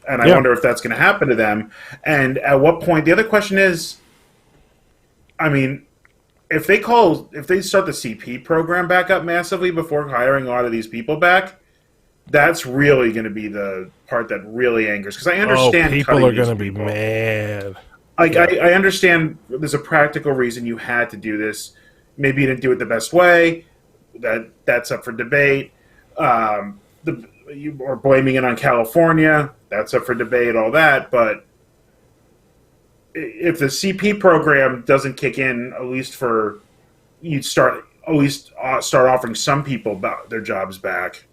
and I wonder if that's going to happen to them. And at what point? The other question is, I mean, if they start the CP program back up massively before hiring a lot of these people back, that's really going to be the part that really angers. Because I understand people are going to be mad. I understand there's a practical reason you had to do this. Maybe you didn't do it the best way. That's up for debate. You are blaming it on California. That's up for debate, all that. But if the CP program doesn't kick in, at least you'd start offering some people their jobs back.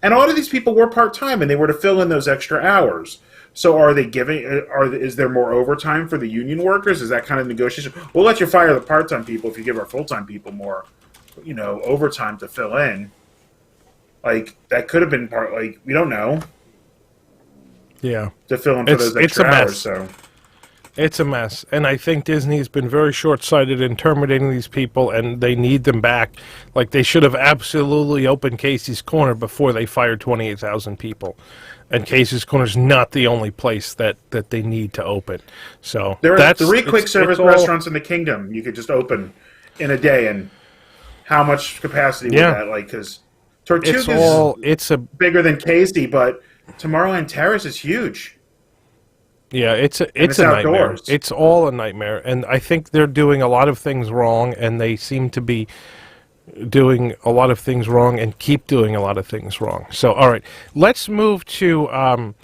And a lot of these people were part-time, and they were to fill in those extra hours. So is there more overtime for the union workers? Is that kind of negotiation? We'll let you fire the part-time people if you give our full-time people more, overtime to fill in. That could have been we don't know. Yeah. To fill in for those extra hours, so. It's a mess, and I think Disney's been very short-sighted in terminating these people, and they need them back. They should have absolutely opened Casey's Corner before they fired 28,000 people. And Casey's Corner is not the only place that they need to open. So there are 3 quick service restaurants in the kingdom you could just open in a day, and how much capacity would that because Tortuga's it's bigger than Casey, but Tomorrowland Terrace is huge. Yeah, it's a nightmare. It's all a nightmare, and I think they're doing a lot of things wrong, and they seem to be doing a lot of things wrong and keep doing a lot of things wrong. So, all right, let's move to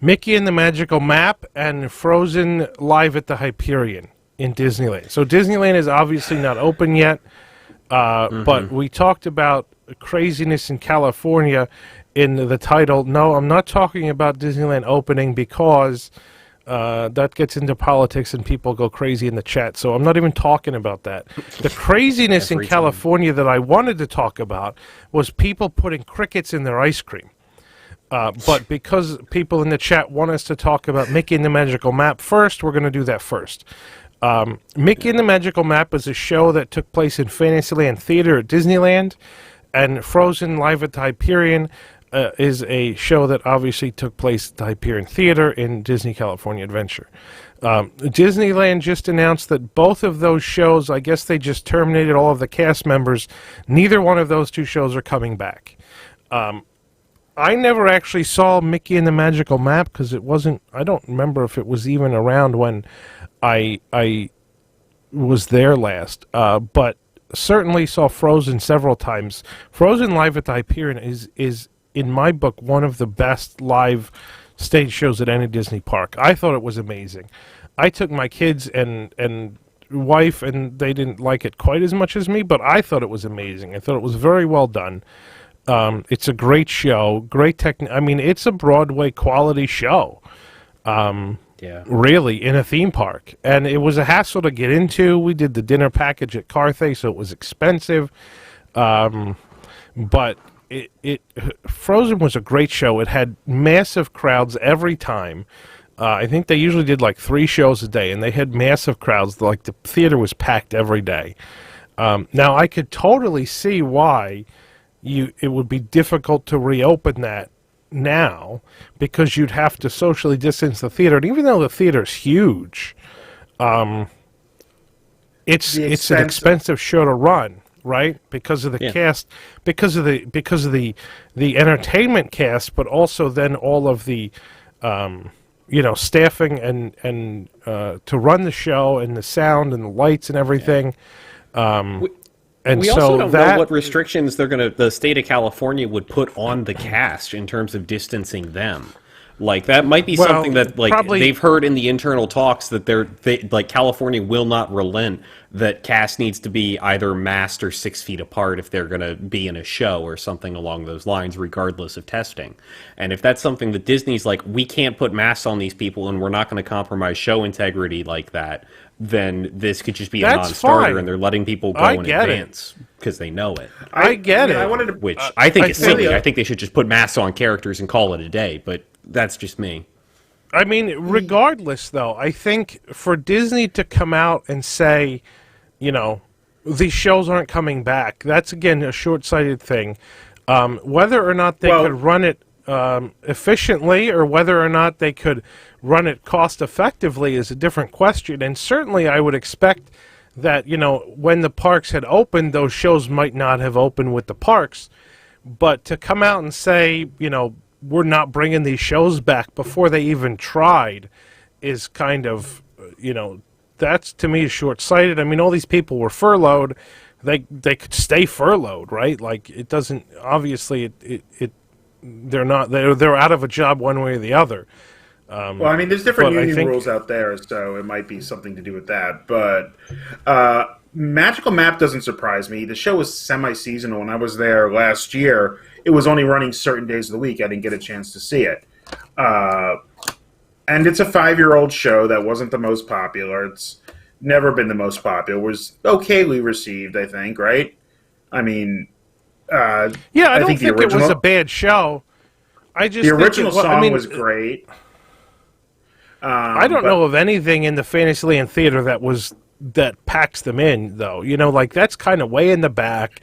Mickey and the Magical Map and Frozen Live at the Hyperion in Disneyland. So Disneyland is obviously not open yet, but we talked about craziness in California in the title. No, I'm not talking about Disneyland opening because that gets into politics and people go crazy in the chat. So I'm not even talking about that. The craziness in California that I wanted to talk about was people putting crickets in their ice cream. But because people in the chat want us to talk about Mickey and the Magical Map first, we're going to do that first. Mickey and the Magical Map is a show that took place in Fantasyland Theater at Disneyland, and Frozen Live at the Hyperion is a show that obviously took place at the Hyperion Theater in Disney California Adventure. Disneyland just announced that both of those shows, I guess they just terminated all of the cast members. Neither one of those two shows are coming back. I never actually saw Mickey and the Magical Map because it wasn't. I don't remember if it was even around when I was there last. But certainly saw Frozen several times. Frozen Live at the Hyperion is in my book one of the best live stage shows at any Disney park. I thought it was amazing. I took my kids and wife, and they didn't like it quite as much as me, but I thought it was amazing. I thought it was very well done. It's a great show, great technique. I mean, it's a Broadway quality show. Really, in a theme park. And it was a hassle to get into. We did the dinner package at Carthay, so it was expensive. But Frozen was a great show. It had massive crowds every time. I think they usually did like 3 shows a day, and they had massive crowds. Like, the theater was packed every day. Now, I could totally see why it would be difficult to reopen that now, because you'd have to socially distance the theater. And even though the theater's huge, it's an expensive show to run, right? Because of the cast, because of the entertainment cast, but also then all of the staffing and to run the show and the sound and the lights and everything. And we so also don't know what restrictions the state of California would put on the cast in terms of distancing them. Like, that might be something that they've heard in the internal talks, that California will not relent, that cast needs to be either masked or 6 feet apart if they're going to be in a show or something along those lines, regardless of testing. And if that's something that Disney's like, we can't put masks on these people and we're not going to compromise show integrity like that, then this could just be a non-starter, and they're letting people go in advance because they know it. I get it. Which I think is silly. I think they should just put masks on characters and call it a day, but that's just me. I mean, regardless, though, I think for Disney to come out and say, these shows aren't coming back, that's, again, a short-sighted thing. Whether or not they could run it efficiently, or whether or not they could run it cost effectively, is a different question. And certainly I would expect that when the parks had opened, those shows might not have opened with the parks. But to come out and say we're not bringing these shows back before they even tried is kind of that's, to me, short-sighted. I mean, all these people were furloughed. They could stay furloughed, right? Like, it doesn't, obviously they're out of a job one way or the other. Well, I mean, there's different union rules out there, so it might be something to do with that. But Magical Map doesn't surprise me. The show was semi-seasonal. When I was there last year, it was only running certain days of the week. I didn't get a chance to see it. And it's a 5-year-old show that wasn't the most popular. It's never been the most popular. It was okayly received, I think, right? I mean... I don't think it was a bad show. The original song was great. I don't know of anything in the Fantasyland Theater that packs them in, though. That's kind of way in the back,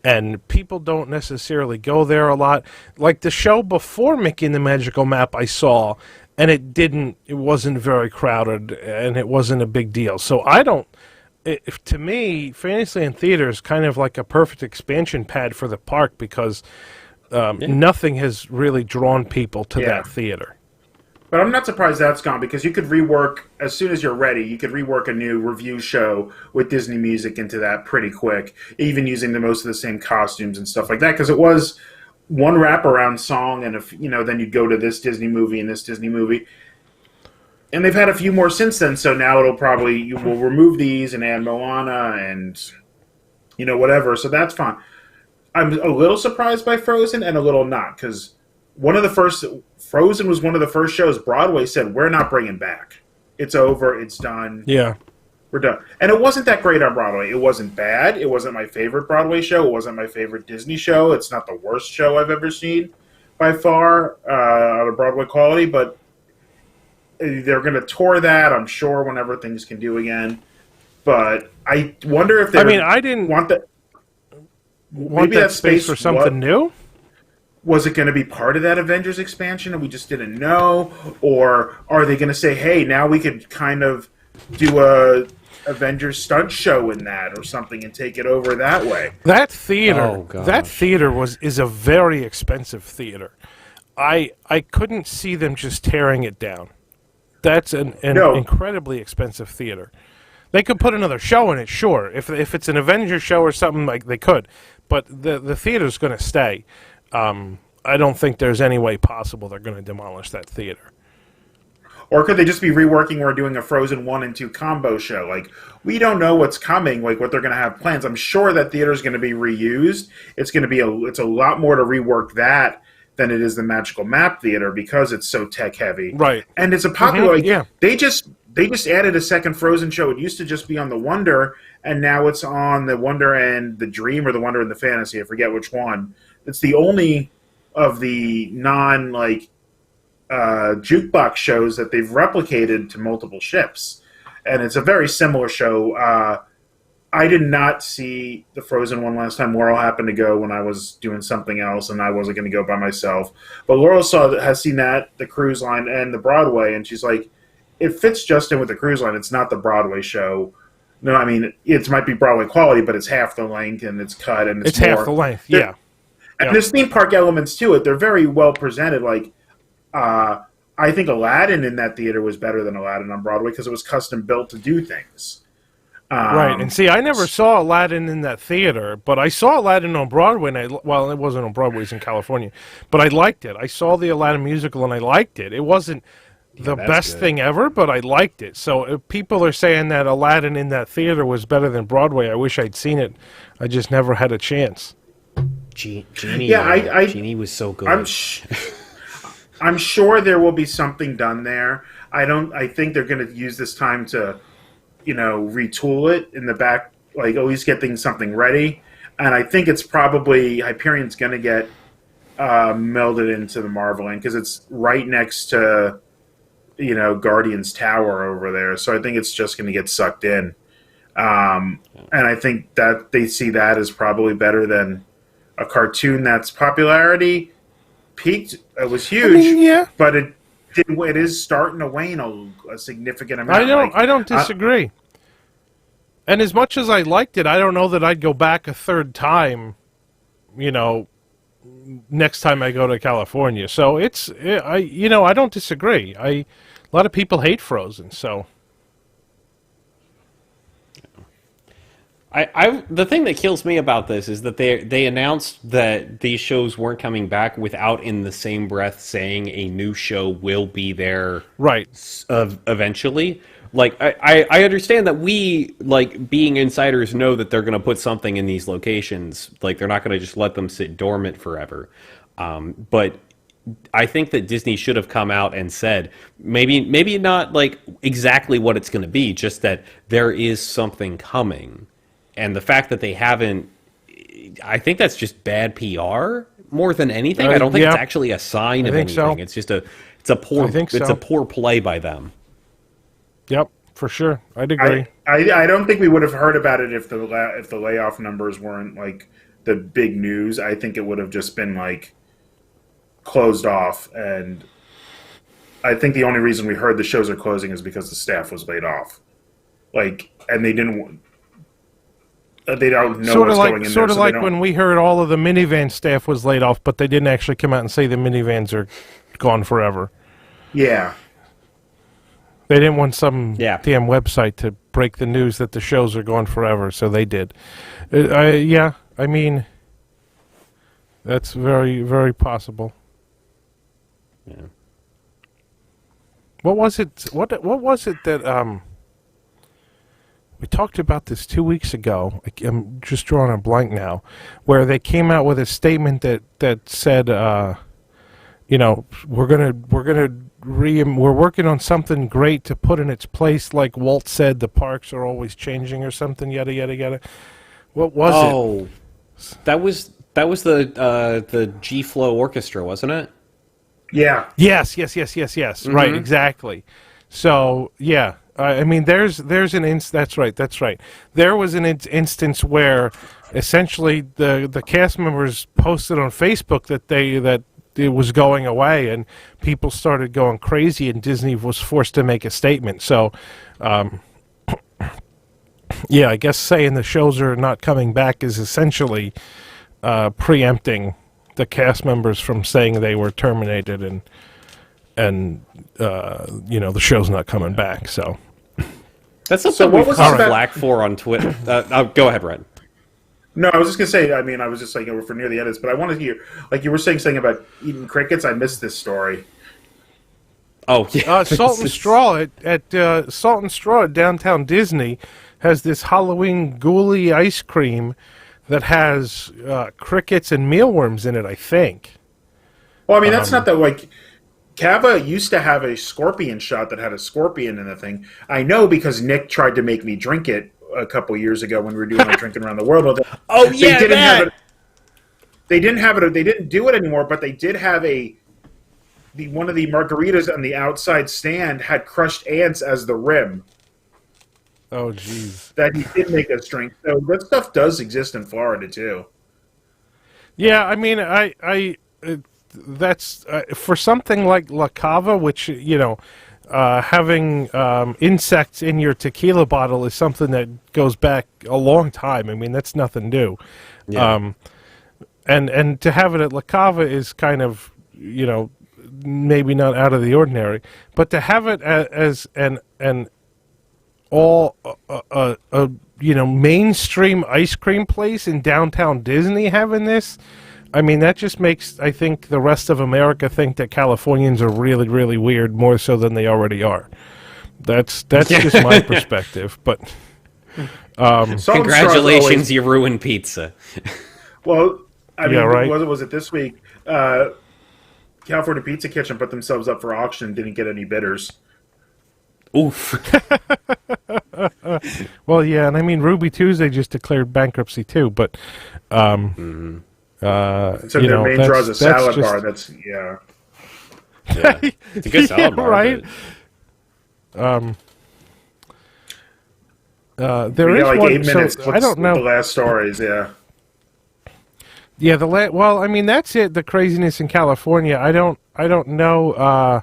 and people don't necessarily go there a lot. Like the show before Mickey and the Magical Map I saw, and it wasn't very crowded, and it wasn't a big deal. So to me, Fantasyland Theater is kind of like a perfect expansion pad for the park, because nothing has really drawn people to that theater. But I'm not surprised that's gone, because you could rework, as soon as you're ready, you could rework a new review show with Disney music into that pretty quick, even using most of the same costumes and stuff like that, because it was one wraparound song, and if then you'd go to this Disney movie and this Disney movie. And they've had a few more since then, so now you will remove these and add Moana and whatever. So that's fine. I'm a little surprised by Frozen and a little not, because Frozen was one of the first shows Broadway said, we're not bringing back. It's over. It's done. Yeah. We're done. And it wasn't that great on Broadway. It wasn't bad. It wasn't my favorite Broadway show. It wasn't my favorite Disney show. It's not the worst show I've ever seen by far out of Broadway quality, but they're going to tour that, I'm sure, whenever things can do again. But I wonder if they I didn't want that. Want that space for something new? Was it going to be part of that Avengers expansion and we just didn't know? Or are they going to say, hey, now we could kind of do a Avengers stunt show in that or something and take it over that way? That theater is a very expensive theater. I couldn't see them just tearing it down. That's an incredibly expensive theater. They could put another show in it, sure. If it's an Avengers show or something, like they could. But the theater's going to stay. I don't think there's any way possible they're going to demolish that theater. Or could they just be reworking or doing a Frozen 1 and 2 combo show? Like, we don't know what's coming, like what they're going to have plans. I'm sure that theater's going to be reused. It's a lot more to rework that than it is the Magical Map Theater because it's so tech heavy. Right. And it's a popular yeah. They just added a second Frozen show. It used to just be on the Wonder, and now it's on the Wonder and the Dream or the Wonder and the Fantasy. I forget which one. It's the only of the non jukebox shows that they've replicated to multiple ships. And it's a very similar show. I did not see the Frozen one last time. Laurel happened to go when I was doing something else, and I wasn't going to go by myself. But Laurel has seen that, the cruise line, and the Broadway, and she's like, it fits just in with the cruise line. It's not the Broadway show. No, I mean, it might be Broadway quality, but it's half the length, and it's cut, and it's more, half the length, yeah. And there's theme park elements to it. They're very well presented. Like, I think Aladdin in that theater was better than Aladdin on Broadway because it was custom built to do things. Right, and see, I never saw Aladdin in that theater, but I saw Aladdin on Broadway, and it wasn't on Broadway, it was in California, but I liked it. I saw the Aladdin musical, and I liked it. It wasn't the best thing ever, but I liked it. So if people are saying that Aladdin in that theater was better than Broadway, I wish I'd seen it. I just never had a chance. Genie, Genie was so good. I'm sure there will be something done there. I think they're going to use this time to retool it in the back, like at least getting something ready. And I think it's probably Hyperion's going to get melded into the Marvel Land because it's right next to, Guardian's Tower over there. So I think it's just going to get sucked in. And I think that they see that as probably better than a cartoon that's popularity peaked. It was huge, but it is starting to wane a significant amount. I don't disagree. And as much as I liked it, I don't know that I'd go back a third time, next time I go to California. So I don't disagree. A lot of people hate Frozen, so. The thing that kills me about this is that they announced that these shows weren't coming back without in the same breath saying a new show will be there eventually. Like, I understand that we, like, being insiders, know that they're going to put something in these locations. Like, they're not going to just let them sit dormant forever. But I think that Disney should have come out and said, maybe not, like, exactly what it's going to be, just that there is something coming. And the fact that they haven't, I think that's just bad PR more than anything. I don't think it's actually a sign of anything. So. It's just it's a poor play by them. Yep, for sure. I'd agree. I don't think we would have heard about it if the layoff numbers weren't like the big news. I think it would have just been like closed off. And I think the only reason we heard the shows are closing is because the staff was laid off. Like, and they don't know what's going in there. Sort of like when we heard all of the minivan staff was laid off, but they didn't actually come out and say the minivans are gone forever. Yeah. They didn't want some damn website to break the news that the shows are gone forever, so they did. I mean, That's very, very possible. Yeah. What was it? What was it that we talked about this 2 weeks ago? I'm just drawing a blank now, where they came out with a statement that said, we're working on something great to put in its place. Like Walt said, the parks are always changing or something. Yada yada yada. What was it? Oh, that was the G Flow Orchestra, wasn't it? Yeah. Yes. Mm-hmm. Right, exactly. So, yeah. I mean, there's an that's right. There was an instance where essentially the cast members posted on Facebook that it was going away, and people started going crazy, and Disney was forced to make a statement. So, yeah, I guess saying the shows are not coming back is essentially preempting the cast members from saying they were terminated and the show's not coming back. So that's something we've caught flack for on Twitter. Go ahead, Red. No, I was just gonna say. I mean, I was just like, we're near the edits, but I want to hear, like you were saying something about eating crickets. I missed this story. Oh yeah, Salt and Straw at Salt and Straw at Downtown Disney has this Halloween ghoulie ice cream that has crickets and mealworms in it, I think. Well, I mean, that's not that, like, Cava used to have a scorpion shot that had a scorpion in the thing. I know because Nick tried to make me drink it a couple years ago when we were doing our Drinking Around the World. Oh, yeah, they didn't have it. They didn't do it anymore, but they did have one of the margaritas on the outside stand had crushed ants as the rim. Oh, jeez. That he did make us drink. So that stuff does exist in Florida too. Yeah, I mean, that's for something like La Cava, which having insects in your tequila bottle is something that goes back a long time. I mean, that's nothing new. Yeah. And to have it at La Cava is kind of maybe not out of the ordinary, but to have it as an all mainstream ice cream place in downtown Disney having this, I mean, that just makes, I think, the rest of America think that Californians are really, really weird, more so than they already are. That's just my perspective. But congratulations, you ruined pizza. Well, I mean, yeah, right? was it this week? California Pizza Kitchen put themselves up for auction and didn't get any bidders. Oof. Well, yeah, and I mean, Ruby Tuesday just declared bankruptcy too, but so their main draw is a salad bar. That's yeah. It's a good salad bar, right? There is like one. 8 minutes. So, I don't know the last stories. Yeah. Yeah, well, I mean, that's it. The craziness in California. I don't know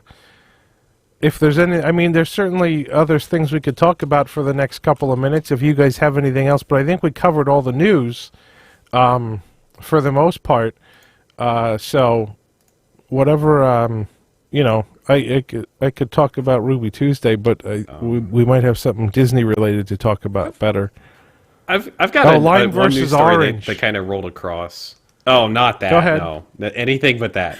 if there's any. I mean, there's certainly other things we could talk about for the next couple of minutes if you guys have anything else. But I think we covered all the news for the most part. So whatever, I could talk about Ruby Tuesday, but we might have something Disney related to talk about better. I've got Lime one news versus story Orange that kind of rolled across. Oh, not that. Go ahead. No, anything but that.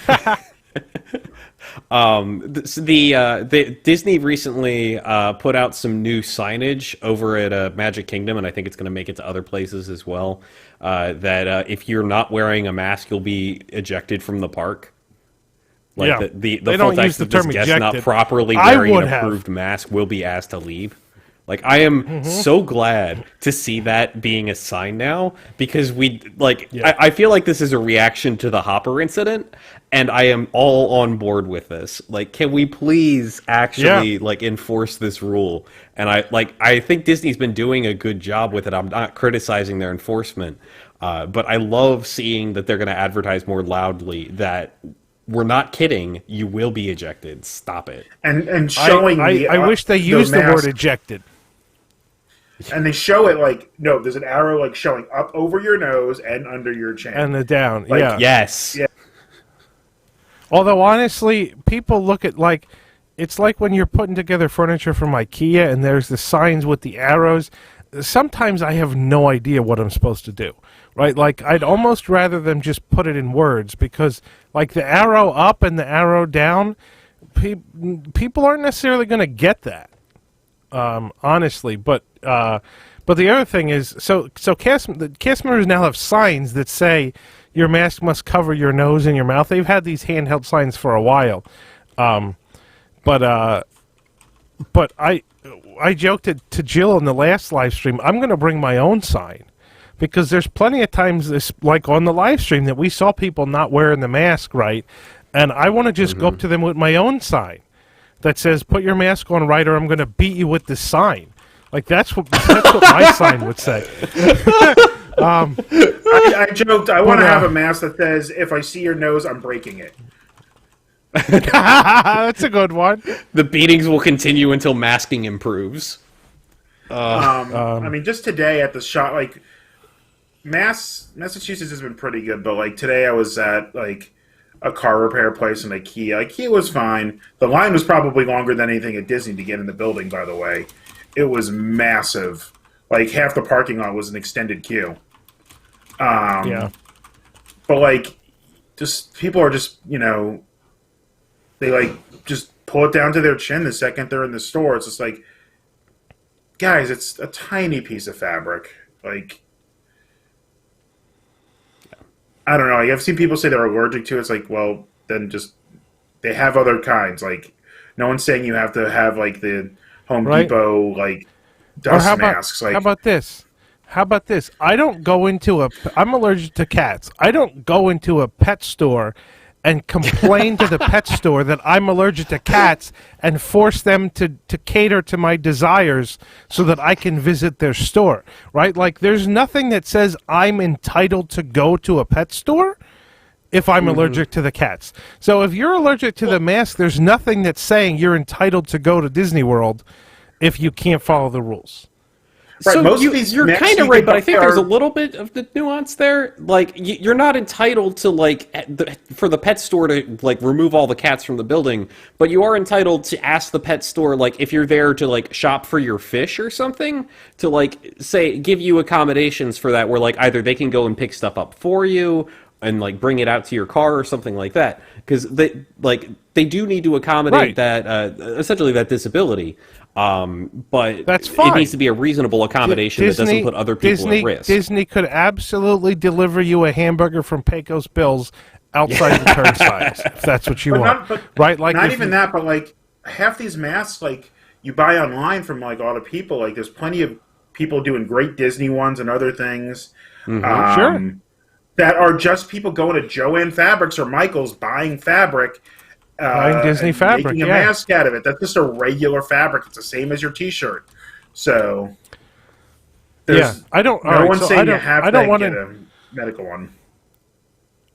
The Disney recently put out some new signage over at Magic Kingdom, and I think it's going to make it to other places as well. That if you're not wearing a mask, you'll be ejected from the park. Like yeah. the they full don't use text the of this term guest ejected. not properly I wearing would an have. approved mask will be asked to leave. Like, I am so glad to see that being a sign now, because I feel like this is a reaction to the Hopper incident, and I am all on board with this. Like, can we please actually enforce this rule? And I think Disney's been doing a good job with it. I'm not criticizing their enforcement, but I love seeing that they're going to advertise more loudly that we're not kidding. You will be ejected. Stop it. And showing I wish they used the word ejected. And they show it there's an arrow showing up over your nose and under your chin. And the down, Yes. Yeah. Although, honestly, people look at, it's like when you're putting together furniture from IKEA and there's the signs with the arrows. sometimes I have no idea what I'm supposed to do, right? Like, I'd almost rather them just put it in words, because, like, the arrow up and the arrow down, people aren't necessarily going to get that, honestly. But the other thing is, the cast members now have signs that say your mask must cover your nose and your mouth. They've had these handheld signs for a while, but I joked to Jill in the last live stream, I'm going to bring my own sign, because there's plenty of times, like on the live stream, that we saw people not wearing the mask right, and I want to just go up to them with my own sign that says, put your mask on right, or I'm going to beat you with this sign. Like, that's what my sign would say. I joked, I want to have a mask that says, if I see your nose, I'm breaking it. That's a good one. The beatings will continue until masking improves. I mean, just today at the shop, like, Massachusetts has been pretty good, but, like, today I was at, like, a car repair place in IKEA. IKEA was fine. The line was probably longer than anything at Disney to get in the building, by the way. It was massive. Like, half the parking lot was an extended queue. Yeah. But, like, just, people are just, you know, they, like, just pull it down to their chin the second they're in the store. It's just like, guys, it's a tiny piece of fabric. Like, I don't know. Like, I've seen people say they're allergic to it. It's like, well, then just, they have other kinds. Like, no one's saying you have to have, like, the Home Depot, like, dust masks. Like, how about this? How about this? I'm allergic to cats. I don't go into a pet store and complain to the pet store that I'm allergic to cats and force them to cater to my desires so that I can visit their store, right? Like, there's nothing that says I'm entitled to go to a pet store if I'm allergic to the cats. So if you're allergic to the mask, there's nothing that's saying you're entitled to go to Disney World if you can't follow the rules. Right, So you're kind of right, but I think there's a little bit of the nuance there. Like, you're not entitled to, like, for the pet store to, like, remove all the cats from the building, but you are entitled to ask the pet store, like, if you're there to, like, shop for your fish or something, to, like, say, give you accommodations for that, where, like, either they can go and pick stuff up for you and, like, bring it out to your car or something like that. Because they do need to accommodate that, essentially that disability. But that's fine. It needs to be a reasonable accommodation that doesn't put other people at risk. Disney could absolutely deliver you a hamburger from Pecos Bill's outside the turnstiles, if that's what you want. Right? Like, not even that, but, like, half these masks, like, you buy online from, like, all the people. Like, there's plenty of people doing great Disney ones and other things. Sure. That are just people going to Joann Fabrics or Michael's buying fabric. Buying Disney fabric, making a mask out of it. That's just a regular fabric. It's the same as your T-shirt. So, I don't. No one's saying you have to get a medical one.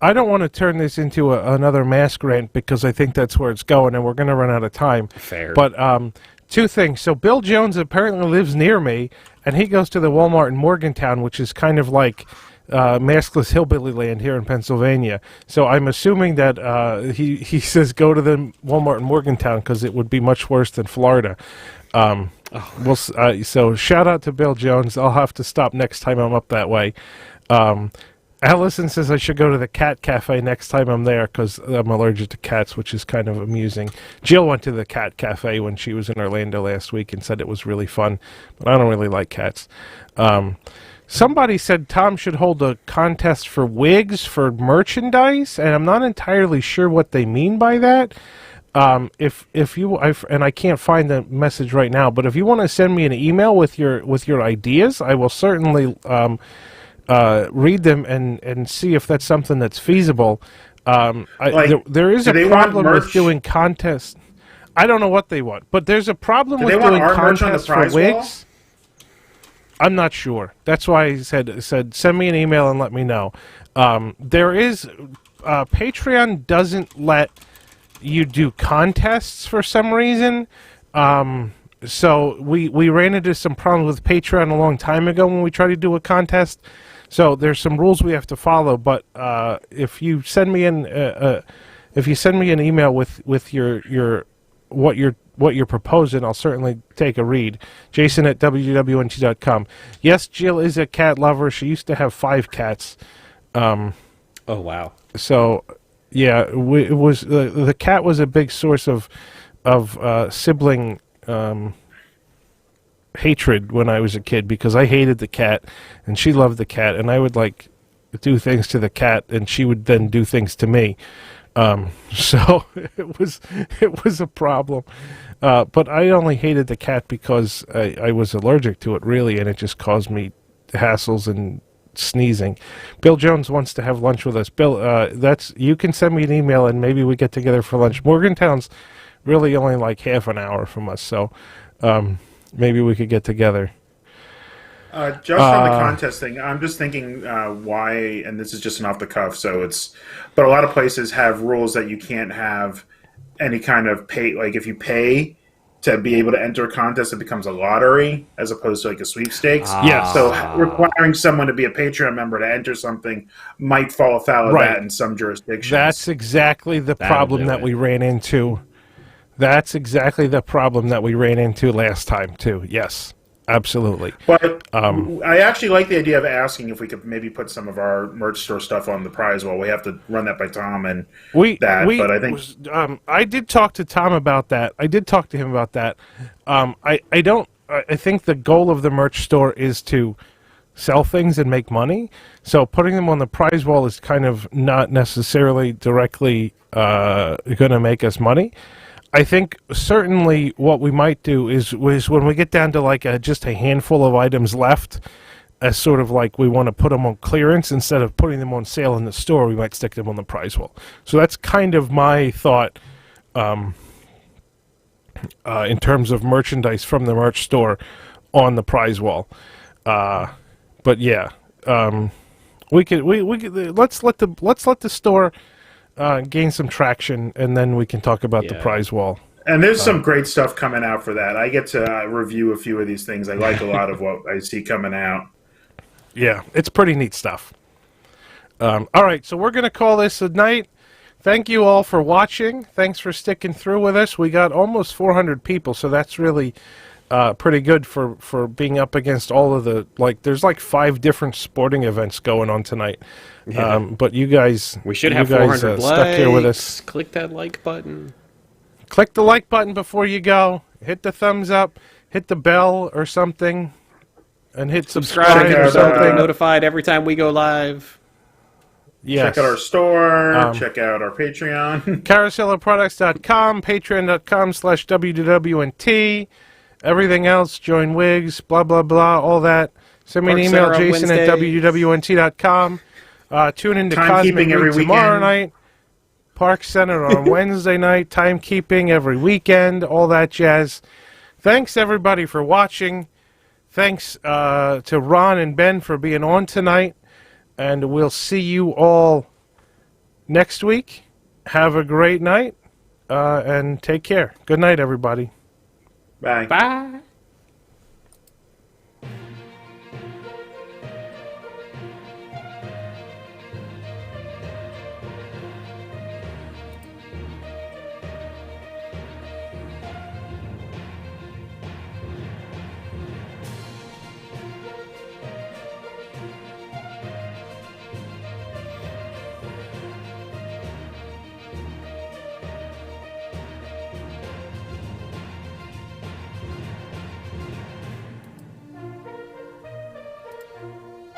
I don't want to turn this into another mask rant, because I think that's where it's going, and we're going to run out of time. Fair. But two things. So Bill Jones apparently lives near me, and he goes to the Walmart in Morgantown, which is kind of like maskless hillbilly land here in Pennsylvania. So I'm assuming that he says go to the Walmart in Morgantown, because it would be much worse than Florida. So shout out to Bill Jones. I'll have to stop next time I'm up that way. Allison says I should go to the cat cafe next time I'm there, because I'm allergic to cats, which is kind of amusing. Jill went to the cat cafe when she was in Orlando last week and said it was really fun, but I don't really like cats. Somebody said Tom should hold a contest for wigs for merchandise, and I'm not entirely sure what they mean by that. If you and I can't find the message right now, but if you want to send me an email with your ideas, I will certainly read them and see if that's something that's feasible. There is a problem with doing contests. I don't know what they want, but there's a problem with doing contests for wigs. I'm not sure. That's why I said send me an email and let me know. There is Patreon doesn't let you do contests for some reason. So we ran into some problems with Patreon a long time ago when we tried to do a contest. So there's some rules we have to follow. But if you send me an email with your what you're proposing, I'll certainly take a read. Jason at wwnt.com. Yes, Jill is a cat lover. She used to have 5 cats. Oh wow. So, yeah, it was the cat was a big source of sibling hatred when I was a kid, because I hated the cat and she loved the cat, and I would like do things to the cat and she would then do things to me. So it was a problem. But I only hated the cat because I was allergic to it, really, and it just caused me hassles and sneezing. Bill Jones wants to have lunch with us. Bill, you can send me an email and maybe we get together for lunch. Morgantown's really only like half an hour from us, so maybe we could get together. Just on the contest thing, I'm just thinking why, and this is just an off the cuff, but a lot of places have rules that you can't have any kind of pay, like if you pay to be able to enter a contest, it becomes a lottery as opposed to like a sweepstakes. Yeah. So requiring someone to be a Patreon member to enter something might fall afoul of that in some jurisdictions. That's exactly the problem that we ran into. That's exactly the problem that we ran into last time, too. Yes, absolutely. But I actually like the idea of asking if we could maybe put some of our merch store stuff on the prize wall. We have to run that by Tom but I think I did talk to Tom about that. I did talk to him about that. I think the goal of the merch store is to sell things and make money. So putting them on the prize wall is kind of not necessarily directly going to make us money. I think certainly what we might do is when we get down to like just a handful of items left, as sort of like we want to put them on clearance instead of putting them on sale in the store, we might stick them on the prize wall. So that's kind of my thought in terms of merchandise from the merch store on the prize wall. But yeah, we could let's let the store gain some traction, and then we can talk about the prize wall. And there's some great stuff coming out for that. I get to review a few of these things. I like a lot of what I see coming out. Yeah, it's pretty neat stuff. All right, so we're going to call this a night. Thank you all for watching. Thanks for sticking through with us. We got almost 400 people, so that's really pretty good for being up against all of the, there's 5 different sporting events going on tonight. Yeah. But you guys, we should have 400 likes. Stuck here with us. Click that like button. Click the like button before you go. Hit the thumbs up. Hit the bell or something, and hit subscribe or something. Notified every time we go live. Yes. Check out our store. Check out our Patreon. CarouselOfProducts.com. Patreon.com/WWNT. Everything else, join Wigs, blah, blah, blah, all that. Send me an email, Jason at WWNT.com. Tune into Cosmic every tomorrow night. Park Center on Wednesday night. Timekeeping every weekend. All that jazz. Thanks, everybody, for watching. Thanks to Ron and Ben for being on tonight. And we'll see you all next week. Have a great night. And take care. Good night, everybody. Bye. Bye.